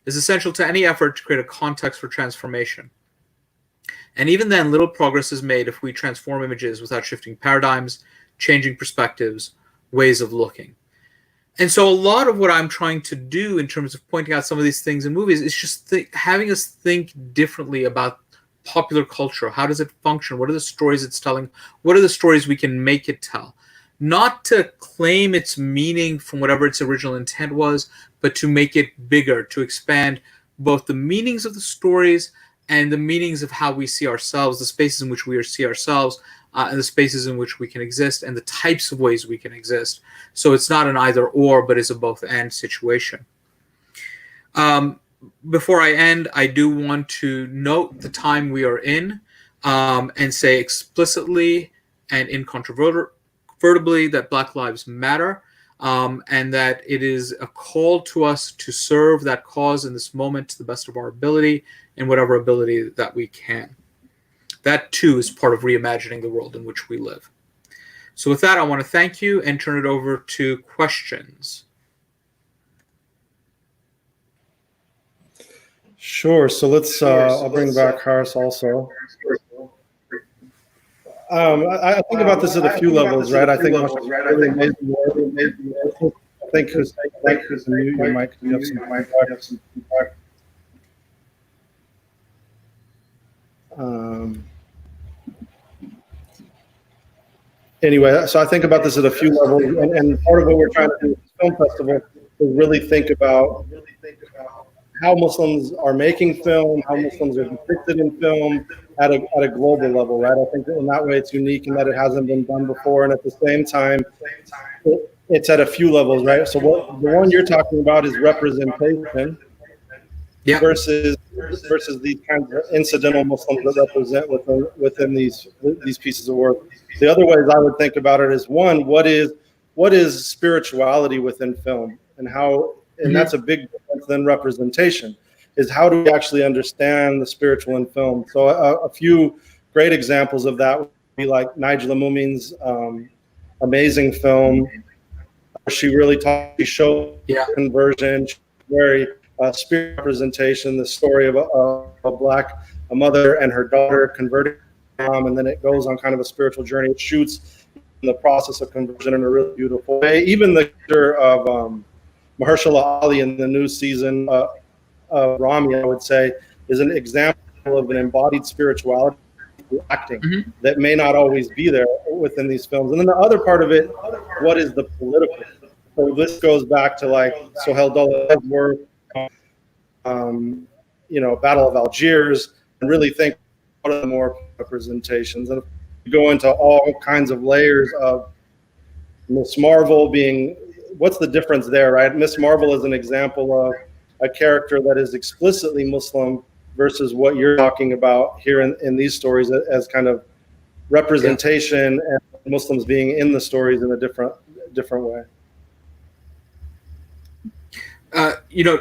is essential to any effort to create a context for transformation. And even then, little progress is made if we transform images without shifting paradigms, changing perspectives, ways of looking." And so a lot of what I'm trying to do in terms of pointing out some of these things in movies is just having us think differently about popular culture. How does it function? What are the stories it's telling? What are the stories we can make it tell? Not to claim its meaning from whatever its original intent was, but to make it bigger, to expand both the meanings of the stories and the meanings of how we see ourselves, the spaces in which we see ourselves, and the spaces in which we can exist, and the types of ways we can exist. So it's not an either or, but it's a both and situation. Before I end, I do want to note the time we are in and say explicitly and incontrovertibly that Black Lives Matter, and that it is a call to us to serve that cause in this moment to the best of our ability and whatever ability that we can. That too is part of reimagining the world in which we live. So with that, I want to thank you and turn it over to questions. Sure. So let's, I'll bring back Harris also. I think about this at a few levels, right? I think Hussein, you might have some feedback. Anyway, so I think about this at a few levels, and part of what we're trying to do with this film festival is really think about how Muslims are making film, how Muslims are depicted in film at a global level, right? I think that in that way it's unique in that it hasn't been done before, and at the same time, it's at a few levels, right? So the one you're talking about is representation, versus these kinds of incidental Muslims that represent within these pieces of work. The other ways I would think about it is, one, what is spirituality within film, and how, and that's a big difference than representation, is how do we actually understand the spiritual in film? So a few great examples of that would be like Nigel Mumin's amazing film. She really showed conversion, very spirit representation, the story of a mother and her daughter converting, and then it goes on kind of a spiritual journey. It shoots in the process of conversion in a really beautiful way. Even the character of Mahershala Ali in the new season of Rami, I would say, is an example of an embodied spirituality acting that may not always be there within these films. And then the other part of it, what is the political? So this goes back to like Sohail Dowlad's work, Battle of Algiers, and really think what are the more representations. And if go into all kinds of layers of Miss Marvel being, what's the difference there, right? Miss Marvel is an example of a character that is explicitly Muslim versus what you're talking about here in these stories as kind of representation and Muslims being in the stories in a different way.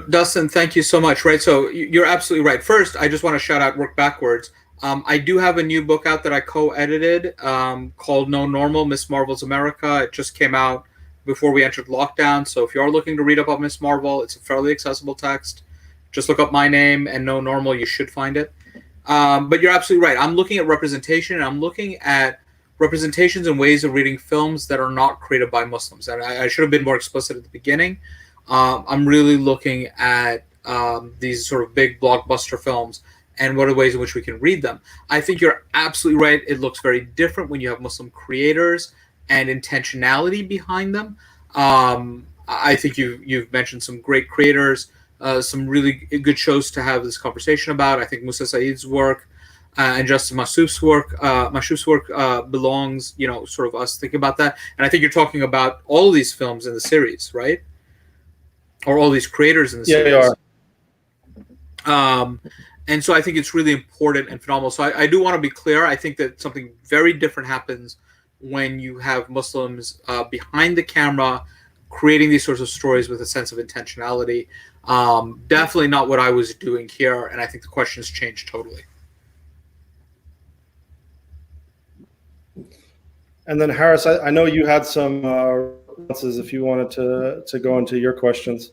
Dustin, thank you so much. Right, so you're absolutely right. First, I just want to shout out, work backwards. I do have a new book out that I co-edited called No Normal, Miss Marvel's America. It just came out before we entered lockdown. So if you are looking to read up on Miss Marvel, it's a fairly accessible text. Just look up my name and No Normal. You should find it. But you're absolutely right. I'm looking at representation, and I'm looking at representations and ways of reading films that are not created by Muslims. And I should have been more explicit at the beginning. I'm really looking at these sort of big blockbuster films and what are ways in which we can read them. I think you're absolutely right. It looks very different when you have Muslim creators and intentionality behind them. I think you've mentioned some great creators, some really good shows to have this conversation about. I think Musa Saeed's work and Justin Massouf's work belongs, sort of us thinking about that. And I think you're talking about all these films in the series, right? Or all these creators in the series. Yeah, they are. And so I think it's really important and phenomenal. So I do want to be clear. I think that something very different happens when you have Muslims behind the camera creating these sorts of stories with a sense of intentionality. Definitely not what I was doing here, and I think the questions changed totally. And then Harris, I know you had some responses if you wanted to go into your questions.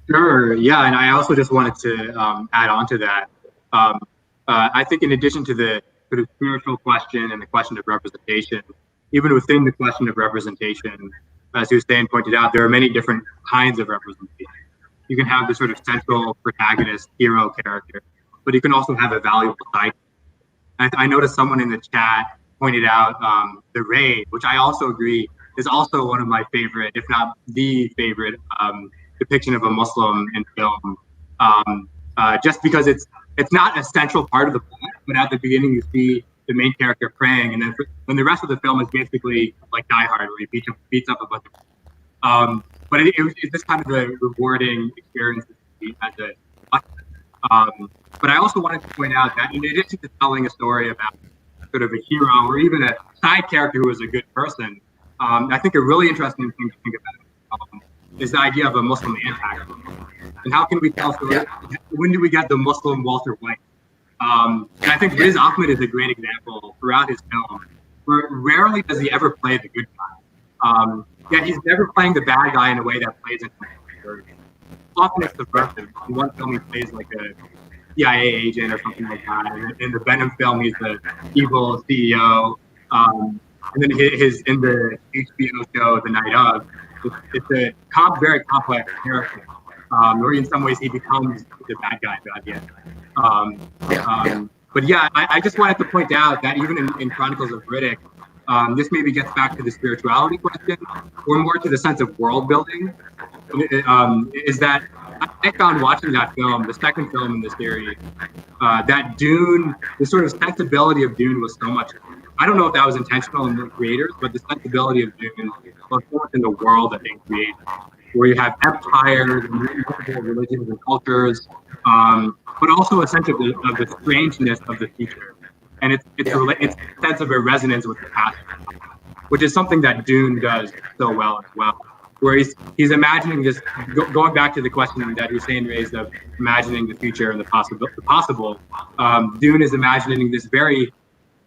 Sure. Yeah, and I also just wanted to add on to that. I think in addition to the sort of spiritual question and the question of representation, even within the question of representation, as Hussein pointed out, there are many different kinds of representation. You can have the sort of central protagonist hero character, but you can also have a valuable side. I noticed someone in the chat pointed out The Raid, which I also agree is also one of my favorite, if not the favorite, depiction of a Muslim in film, just because it's not a central part of the plot, but at the beginning you see the main character praying, and then the rest of the film is basically like Die Hard, where he beats up a bunch of but it's just kind of a rewarding experience as a but I also wanted to point out that in addition to telling a story about sort of a hero or even a side character who is a good person, I think a really interesting thing to think about is the idea of a Muslim antagonist. And how can we tell stories? When do we get the Muslim Walter White? And I think Riz Ahmed is a great example throughout his film, where rarely does he ever play the good guy. Yet he's never playing the bad guy in a way that plays into him. Often it's subversive. In one film he plays like a CIA agent or something like that. And in the Venom film he's the evil CEO. And then in the HBO show The Night Of, it's a very complex character, or in some ways he becomes the bad guy at the end. But yeah, I just wanted to point out that even in Chronicles of Riddick, this maybe gets back to the spirituality question, or more to the sense of world building. Is that I found watching that film, the second film in the series, that Dune, the sort of sensibility of Dune was so much. I don't know if that was intentional in the creators, but the sensibility of Dune was in the world that they created, where you have empires and multiple religions and cultures, but also a sense of the strangeness of the future. And it's a sense of a resonance with the past, which is something that Dune does so well as well. Where he's imagining this, going back to the question that Hussein raised of imagining the future and the possible. Dune is imagining this very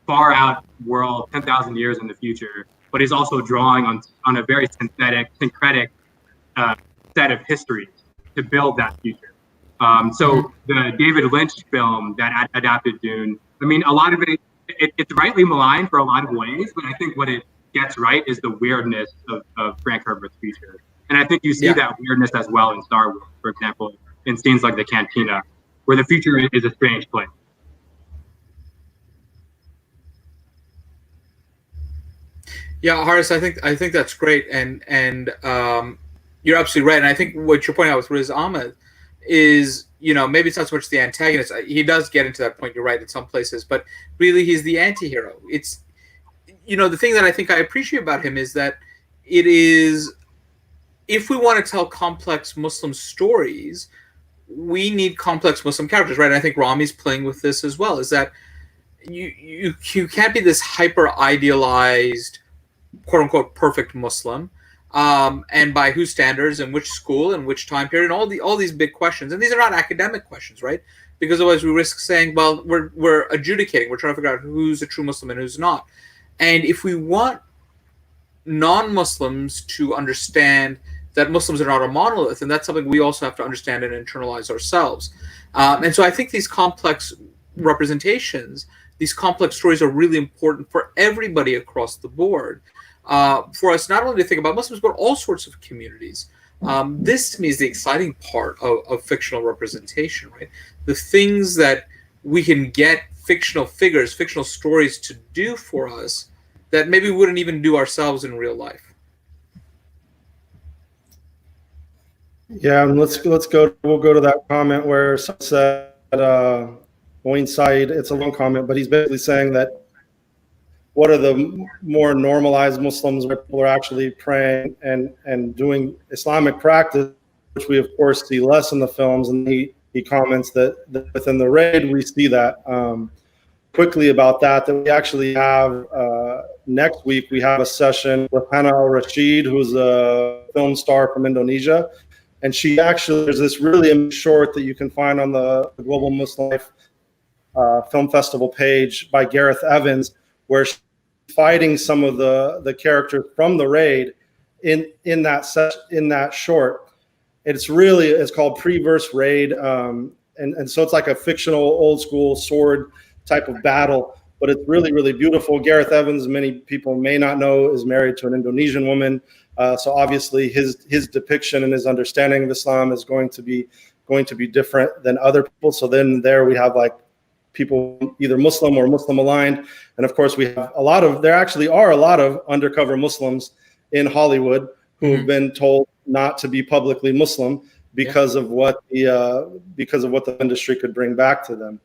far out world, 10,000 years in the future, but he's also drawing on a very syncretic set of histories to build that future. So the David Lynch film that adapted Dune, I mean, a lot of it's rightly maligned for a lot of ways, but I think what it gets right is the weirdness of Frank Herbert's future. And I think you see that weirdness as well in Star Wars, for example, in scenes like the Cantina, where the future is a strange place. Yeah, Horace, I think that's great, and you're absolutely right. And I think what you're pointing out with Riz Ahmed is, maybe it's not so much the antagonist. He does get into that point. You're right in some places, but really he's the anti-hero. It's, the thing that I think I appreciate about him is that it is, if we want to tell complex Muslim stories, we need complex Muslim characters, right? And I think Rami's playing with this as well. Is that you can't be this hyper idealized, quote unquote, perfect Muslim, and by whose standards and which school and which time period, and all these big questions. And these are not academic questions, right? Because otherwise we risk saying, well, we're adjudicating, we're trying to figure out who's a true Muslim and who's not. And if we want non-Muslims to understand that Muslims are not a monolith, and that's something we also have to understand and internalize ourselves. And so I think these complex representations, these complex stories are really important for everybody across the board. For us not only to think about Muslims, but all sorts of communities. This, to me, is the exciting part of fictional representation, right? The things that we can get fictional figures, fictional stories to do for us that maybe we wouldn't even do ourselves in real life. Yeah, and we'll go to that comment where someone said, Moin Said, it's a long comment, but he's basically saying that what are the more normalized Muslims where people are actually praying and doing Islamic practice, which we of course see less in the films. And he comments that within the raid we see that. Quickly about that we actually have next week we have a session with Hussein Rashid, who's a film star from Indonesia. And she actually, there's this really short that you can find on the Global Muslim Life Film Festival page by Gareth Evans, where she's fighting some of the characters from the raid in that short. It's called Pre-Verse Raid, and so it's like a fictional old school sword type of battle, but it's really, really beautiful. Gareth Evans, many people may not know, is married to an Indonesian woman. So obviously his depiction and his understanding of Islam is going to be different than other people. So then there we have like people either Muslim or Muslim aligned. And of course we have there actually are a lot of undercover Muslims in Hollywood who have been told not to be publicly Muslim because of what the industry could bring back to them.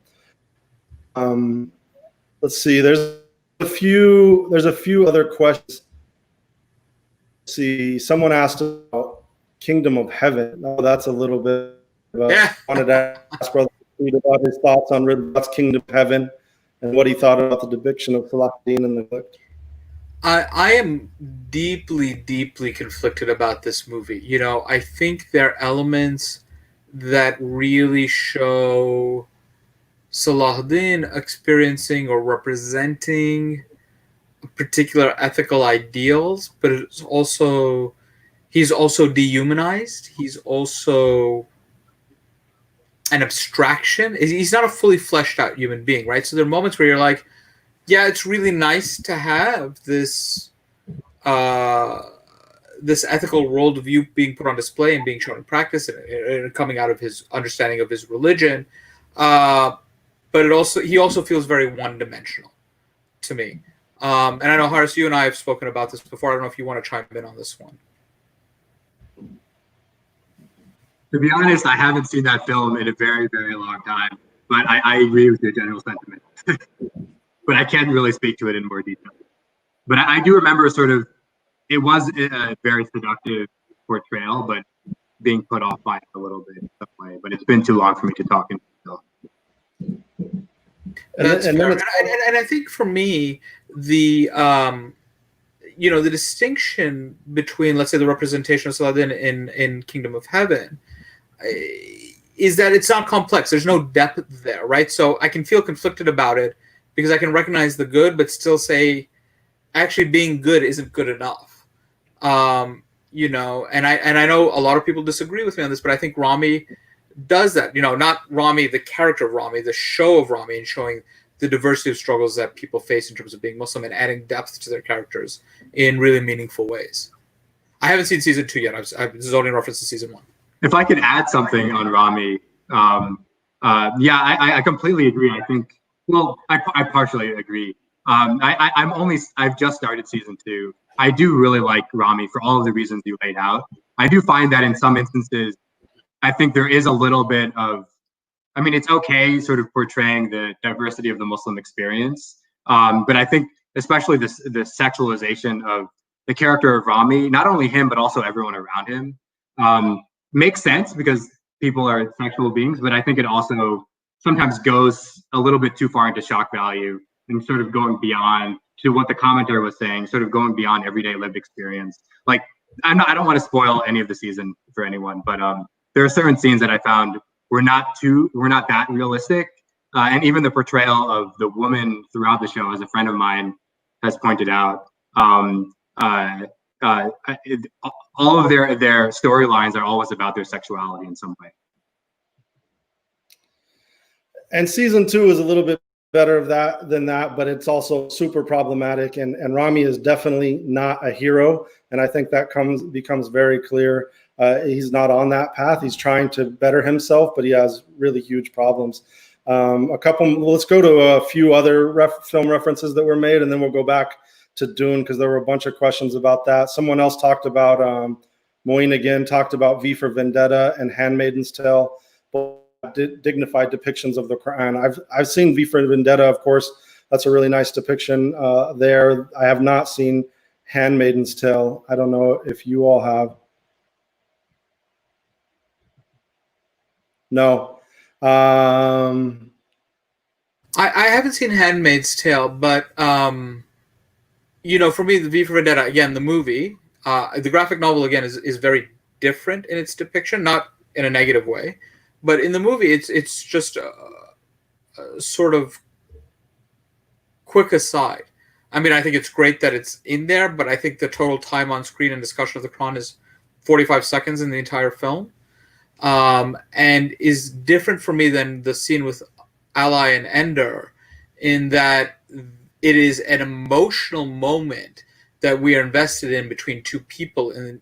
Let's see, there's a few other questions. See, someone asked about Kingdom of Heaven. No, that's a little bit. I wanted to ask Brother about his thoughts on Ridwan's Kingdom of Heaven and what he thought about the depiction of Salahuddin in the book. I am deeply, deeply conflicted about this movie. You know, I think there are elements that really show Salahuddin experiencing or representing particular ethical ideals, but he's also dehumanized. He's also an abstraction. He's not a fully fleshed out human being, right? So there are moments where you're like, yeah, it's really nice to have this this ethical worldview being put on display and being shown in practice and coming out of his understanding of his religion. But he also feels very one-dimensional to me. And I know, Haris, you and I have spoken about this before. I don't know if you want to chime in on this one. To be honest, I haven't seen that film in a very, very long time, but I agree with your general sentiment. But I can't really speak to it in more detail. But I do remember it was a very seductive portrayal, but being put off by it a little bit in some way. But it's been too long for me to talk in detail. And I think for me, the distinction between, let's say, the representation of Saladin in Kingdom of Heaven is that it's not complex. There's no depth there, right? So I can feel conflicted about it because I can recognize the good, but still say, actually, being good isn't good enough. And I know a lot of people disagree with me on this, but I think Rami does that. Not Rami, the character of Rami, the show of Rami, and showing the diversity of struggles that people face in terms of being Muslim and adding depth to their characters in really meaningful ways. I haven't seen season 2 yet. This is only in reference to season 1. If I could add something on Rami, I completely agree. I think, I partially agree. I've just started season 2. I do really like Rami for all of the reasons you laid out. I do find that in some instances, I think there is a little bit of, it's okay sort of portraying the diversity of the Muslim experience. But I think especially the sexualization of the character of Rami, not only him, but also everyone around him, makes sense because people are sexual beings. But I think it also sometimes goes a little bit too far into shock value and sort of going beyond to what the commentator was saying, sort of going beyond everyday lived experience. Like, I don't want to spoil any of the season for anyone, but there are certain scenes that I found were not that realistic. And even the portrayal of the woman throughout the show, as a friend of mine has pointed out, all of their storylines are always about their sexuality in some way. And season 2 is a little bit better than that, but it's also super problematic. And Rami is definitely not a hero, and I think that becomes very clear. He's not on that path. He's trying to better himself, but he has really huge problems. Let's go to a few other film references that were made, and then we'll go back to Dune, because there were a bunch of questions about that. Someone else talked about, Moeen again talked about V for Vendetta and Handmaid's Tale, both dignified depictions of the Quran. I've seen V for Vendetta, of course. That's a really nice depiction there. I have not seen Handmaid's Tale. I don't know if you all have. No. I haven't seen Handmaid's Tale, but you know, for me, the V for Vendetta, again, the movie, the graphic novel, again, is very different in its depiction, not in a negative way, but in the movie, it's just a sort of quick aside. I mean, I think it's great that it's in there, but I think the total time on screen and discussion of the Quran is 45 seconds in the entire film, and is different for me than the scene with Ally and Ender, in that it is an emotional moment that we are invested in between two people in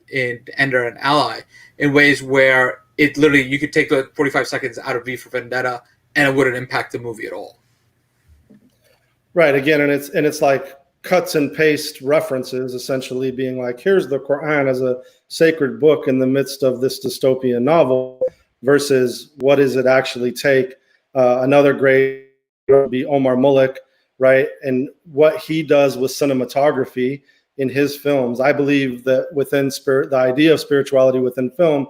Ender and Ally, in ways where it literally, you could take the 45 seconds out of V for Vendetta and it wouldn't impact the movie at all. Right. Again, and it's like cuts and paste references, essentially being like, here's the Quran as a sacred book in the midst of this dystopian novel, versus what does it actually take? Another great would be Omar Mulek, right? And what he does with cinematography in his films. I believe that within the idea of spirituality within film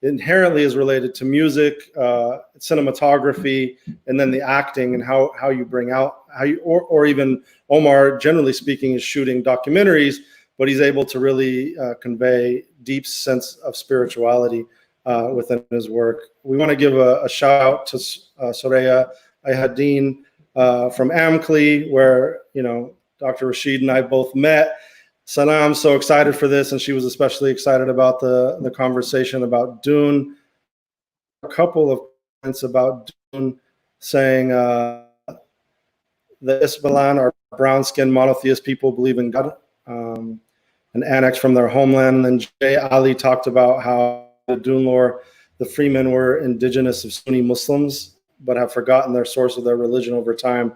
inherently is related to music, cinematography, and then the acting, and how you bring out or even Omar, generally speaking, is shooting documentaries, but he's able to really convey deep sense of spirituality within his work. We want to give a shout out to Soraya Ayhadeen from AMCLI, where Dr. Rashid and I both met. Sanam's so excited for this, and she was especially excited about the conversation about Dune. A couple of comments about Dune, saying the Isbalan are brown-skinned monotheist people believe in God, an annex from their homeland. And then Jay Ali talked about how the Dune lore, the Freemen were indigenous of Sunni Muslims, but have forgotten their source of their religion over time.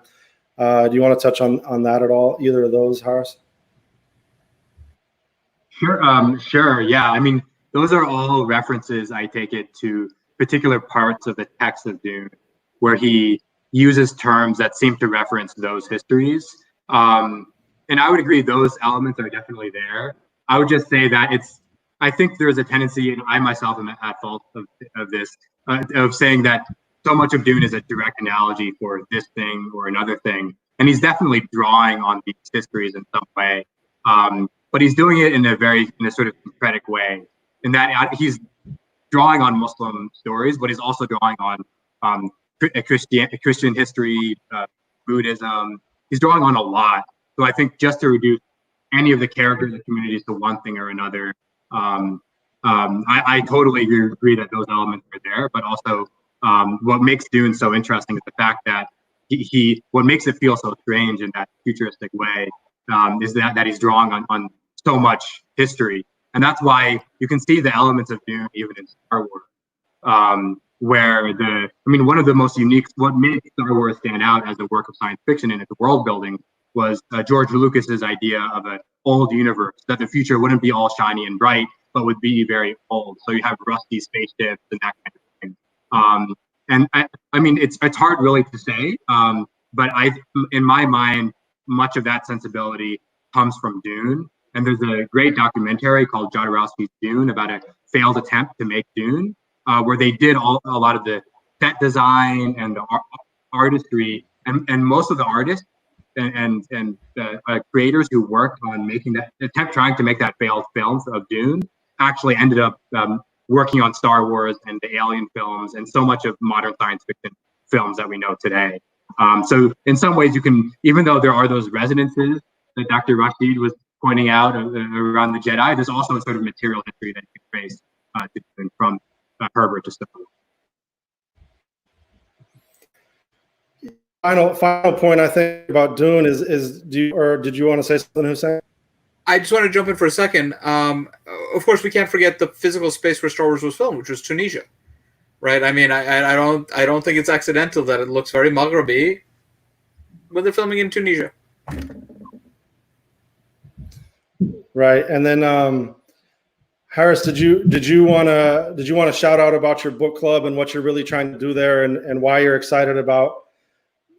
Do you want to touch on that at all, either of those, Haris? Sure. Yeah. I mean, those are all references, I take it, to particular parts of the text of Dune, where he uses terms that seem to reference those histories. And I would agree those elements are definitely there. I would just say that I think there's a tendency, and I myself am at fault of this, of saying that so much of Dune is a direct analogy for this thing or another thing. And he's definitely drawing on these histories in some way. But he's doing it in a sort of syncretic way, in that he's drawing on Muslim stories, but he's also drawing on Christian history, Buddhism. He's drawing on a lot. So I think just to reduce any of the characters and communities to one thing or another, I totally agree that those elements are there. But also, what makes Dune so interesting is the fact that what makes it feel so strange in that futuristic way is that he's drawing on so much history. And that's why you can see the elements of Dune even in Star Wars, where one of the most unique, what made Star Wars stand out as a work of science fiction and its world building was George Lucas's idea of an old universe, that the future wouldn't be all shiny and bright, but would be very old. So you have rusty spaceships and that kind of thing. And I mean, it's hard really to say, but in my mind, much of that sensibility comes from Dune. And there's a great documentary called Jodorowsky's Dune about a failed attempt to make Dune, where they did a lot of the set design and the artistry, and most of the artists and creators who worked on making that, trying to make that failed films of Dune, actually ended up working on Star Wars and the Alien films and so much of modern science fiction films that we know today. So in some ways, you can, even though there are those resonances that Dr. Rashid was pointing out around the Jedi, there's also a sort of material history that you can trace from Herbert to Stone. Final point I think about Dune is did you want to say something, Hussein? I just want to jump in for a second. Of course, we can't forget the physical space where Star Wars was filmed, which was Tunisia, right? I mean, I don't think it's accidental that it looks very Maghrebi when they're filming in Tunisia. Right, and then Harris, did you want to shout out about your book club and what you're really trying to do there, and why you're excited about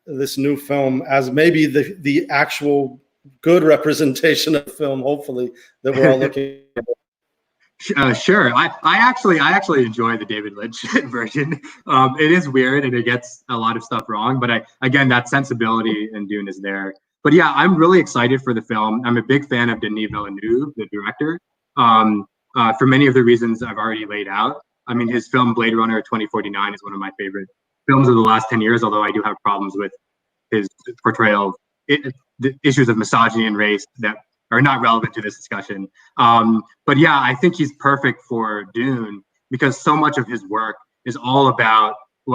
this new film as maybe the actual good representation of film, hopefully, that we're all looking at? Sure. I actually enjoy the David Lynch version. It is weird and it gets a lot of stuff wrong, but again, that sensibility in Dune is there. But yeah, I'm really excited for the film. I'm a big fan of Denis Villeneuve, the director, for many of the reasons I've already laid out. I mean, his film Blade Runner 2049 is one of my favorite films of the last 10 years, although I do have problems with his portrayal of the issues of misogyny and race that are not relevant to this discussion. But yeah, I think he's perfect for Dune because so much of his work is all about,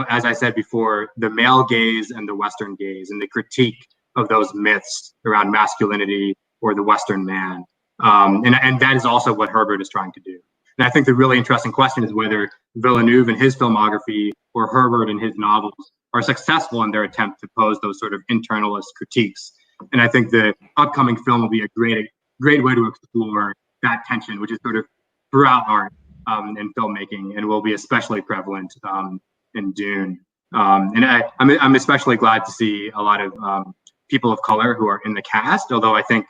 as I said before, the male gaze and the Western gaze and the critique of those myths around masculinity or the Western man. And that is also what Herbert is trying to do. And I think the really interesting question is whether Villeneuve and his filmography or Herbert and his novels are successful in their attempt to pose those sort of internalist critiques. And I think the upcoming film will be a great way to explore that tension, which is sort of throughout art and filmmaking, and will be especially prevalent in Dune. And I'm especially glad to see a lot of people of color who are in the cast, although I think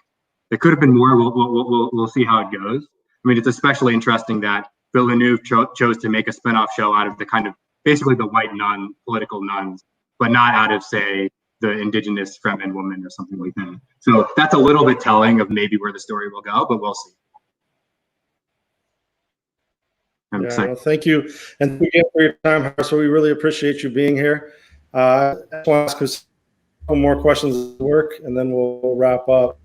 there could have been more. We'll see how it goes. I mean, it's especially interesting that Villeneuve chose to make a spinoff show out of the kind of basically the white nun, political nuns, but not out of, say, the indigenous Fremen woman or something like that. So that's a little bit telling of maybe where the story will go, but we'll see. Well, thank you. And thank you for your time, Harris. So we really appreciate you being here. I just want to ask us a couple more questions at work, and then we'll wrap up.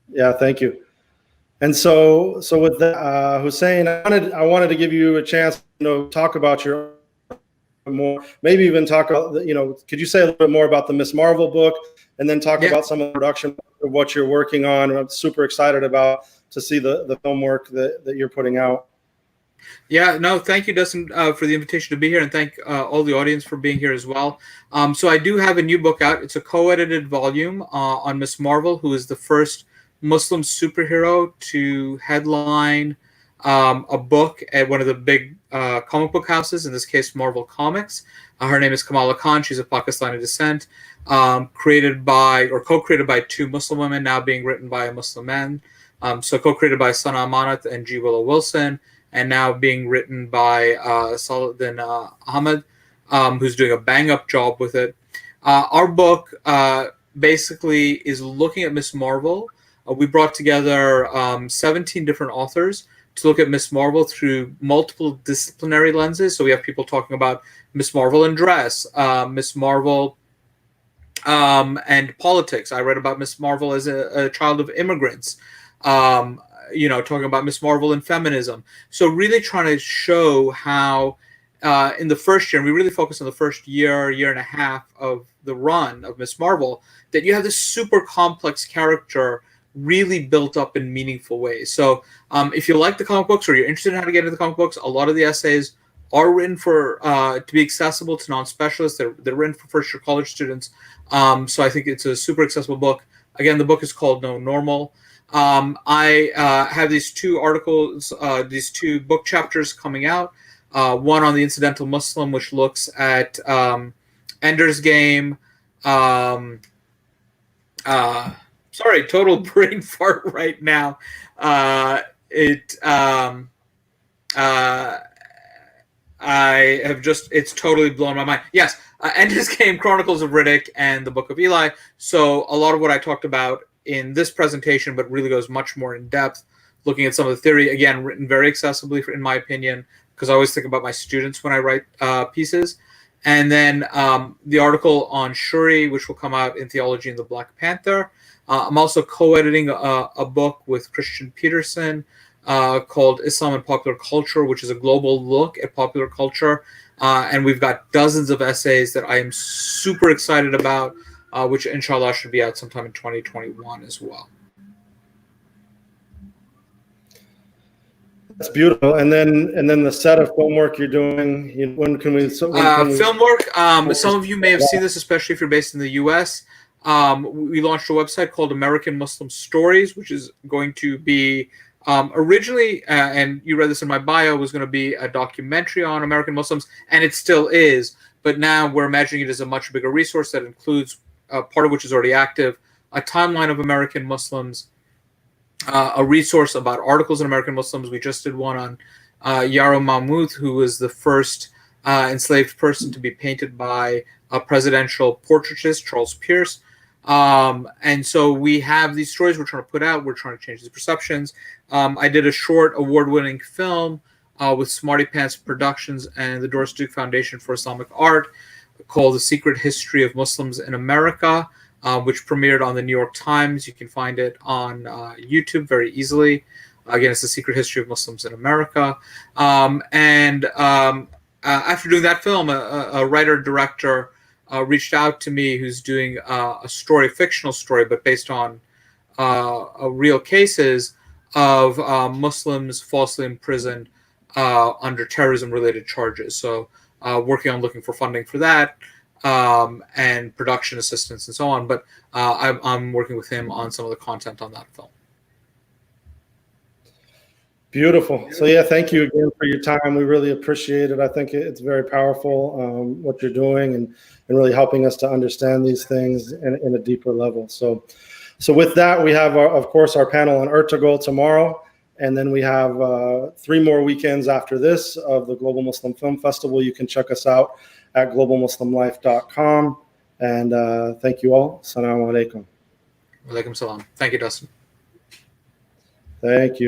Yeah, thank you. And so with that, Hussein, I wanted to give you a chance to talk about your more, maybe even talk about, could you say a little bit more about the Miss Marvel book, and then talk about some of the production of what you're working on? I'm super excited to see the film work that you're putting out. Yeah, no, thank you, Dustin, for the invitation to be here, and thank all the audience for being here as well. So I do have a new book out. It's a co-edited volume on Miss Marvel, who is the first Muslim superhero to headline a book at one of the big comic book houses, in this case Marvel Comics. Her name is Kamala Khan. She's of Pakistani descent, co-created by two Muslim women, now being written by a Muslim man. So co-created by Sana Amanat and G. Willow Wilson, and now being written by Saladin Ahmed, who's doing a bang-up job with it. Our book basically is looking at Miss Marvel. We brought together 17 different authors to look at Miss Marvel through multiple disciplinary lenses. So we have people talking about Miss Marvel and dress, Miss Marvel and politics. I read about Miss Marvel as a child of immigrants, talking about Miss Marvel and feminism. So really trying to show how in the first year, and we really focus on the first year and a half of the run of Miss Marvel, that you have this super complex character really built up in meaningful ways. So if you like the comic books or you're interested in how to get into the comic books, a lot of the essays are written for to be accessible to non-specialists. They're written for first-year college students. So I think it's a super accessible book. Again, the book is called No Normal. I have these two articles, these two book chapters coming out. One on the Incidental Muslim, which looks at Ender's Game. Sorry, total brain fart right now. I have just, it's totally blown my mind. Yes, Ender's Game, Chronicles of Riddick, and the Book of Eli. So a lot of what I talked about in this presentation, but really goes much more in depth, looking at some of the theory, again, written very accessibly, in my opinion, because I always think about my students when I write pieces. And then the article on Shuri, which will come out in Theology and the Black Panther. I'm also co-editing a book with Christian Peterson called Islam and Popular Culture, which is a global look at popular culture. And we've got dozens of essays that I am super excited about, which inshallah should be out sometime in 2021 as well. That's beautiful. And then the set of film work you're doing. When can we? Film work. Some of you may have seen this, especially if you're based in the U.S. We launched a website called American Muslim Stories, which is going to be originally, and you read this in my bio, was going to be a documentary on American Muslims, and it still is. But now we're imagining it as a much bigger resource that includes part of which is already active, a timeline of American Muslims. A resource about articles in American Muslims. We just did one on Yaro Mahmoud, who was the first enslaved person to be painted by a presidential portraitist, Charles Pierce. And so we have these stories we're trying to put out. We're trying to change these perceptions. I did a short award-winning film with Smarty Pants Productions and the Doris Duke Foundation for Islamic Art called The Secret History of Muslims in America, which premiered on the New York Times. You can find it on YouTube very easily. Again, it's The Secret History of Muslims in America. After doing that film, a writer-director reached out to me who's doing a story, a fictional story, but based on real cases of Muslims falsely imprisoned under terrorism-related charges. So working on looking for funding for that. And production assistance and so on, but I'm working with him on some of the content on that film. Beautiful. So yeah, thank you again for your time. We really appreciate it. I think it's very powerful what you're doing and really helping us to understand these things in a deeper level. So with that, we have of course our panel on Ertugrul tomorrow, and then we have 3 more weekends after this of the Global Muslim Film Festival. You can check us out at globalmuslimlife.com. And thank you all. Assalamu alaikum. Walaikum salam. Thank you, Dustin. Thank you.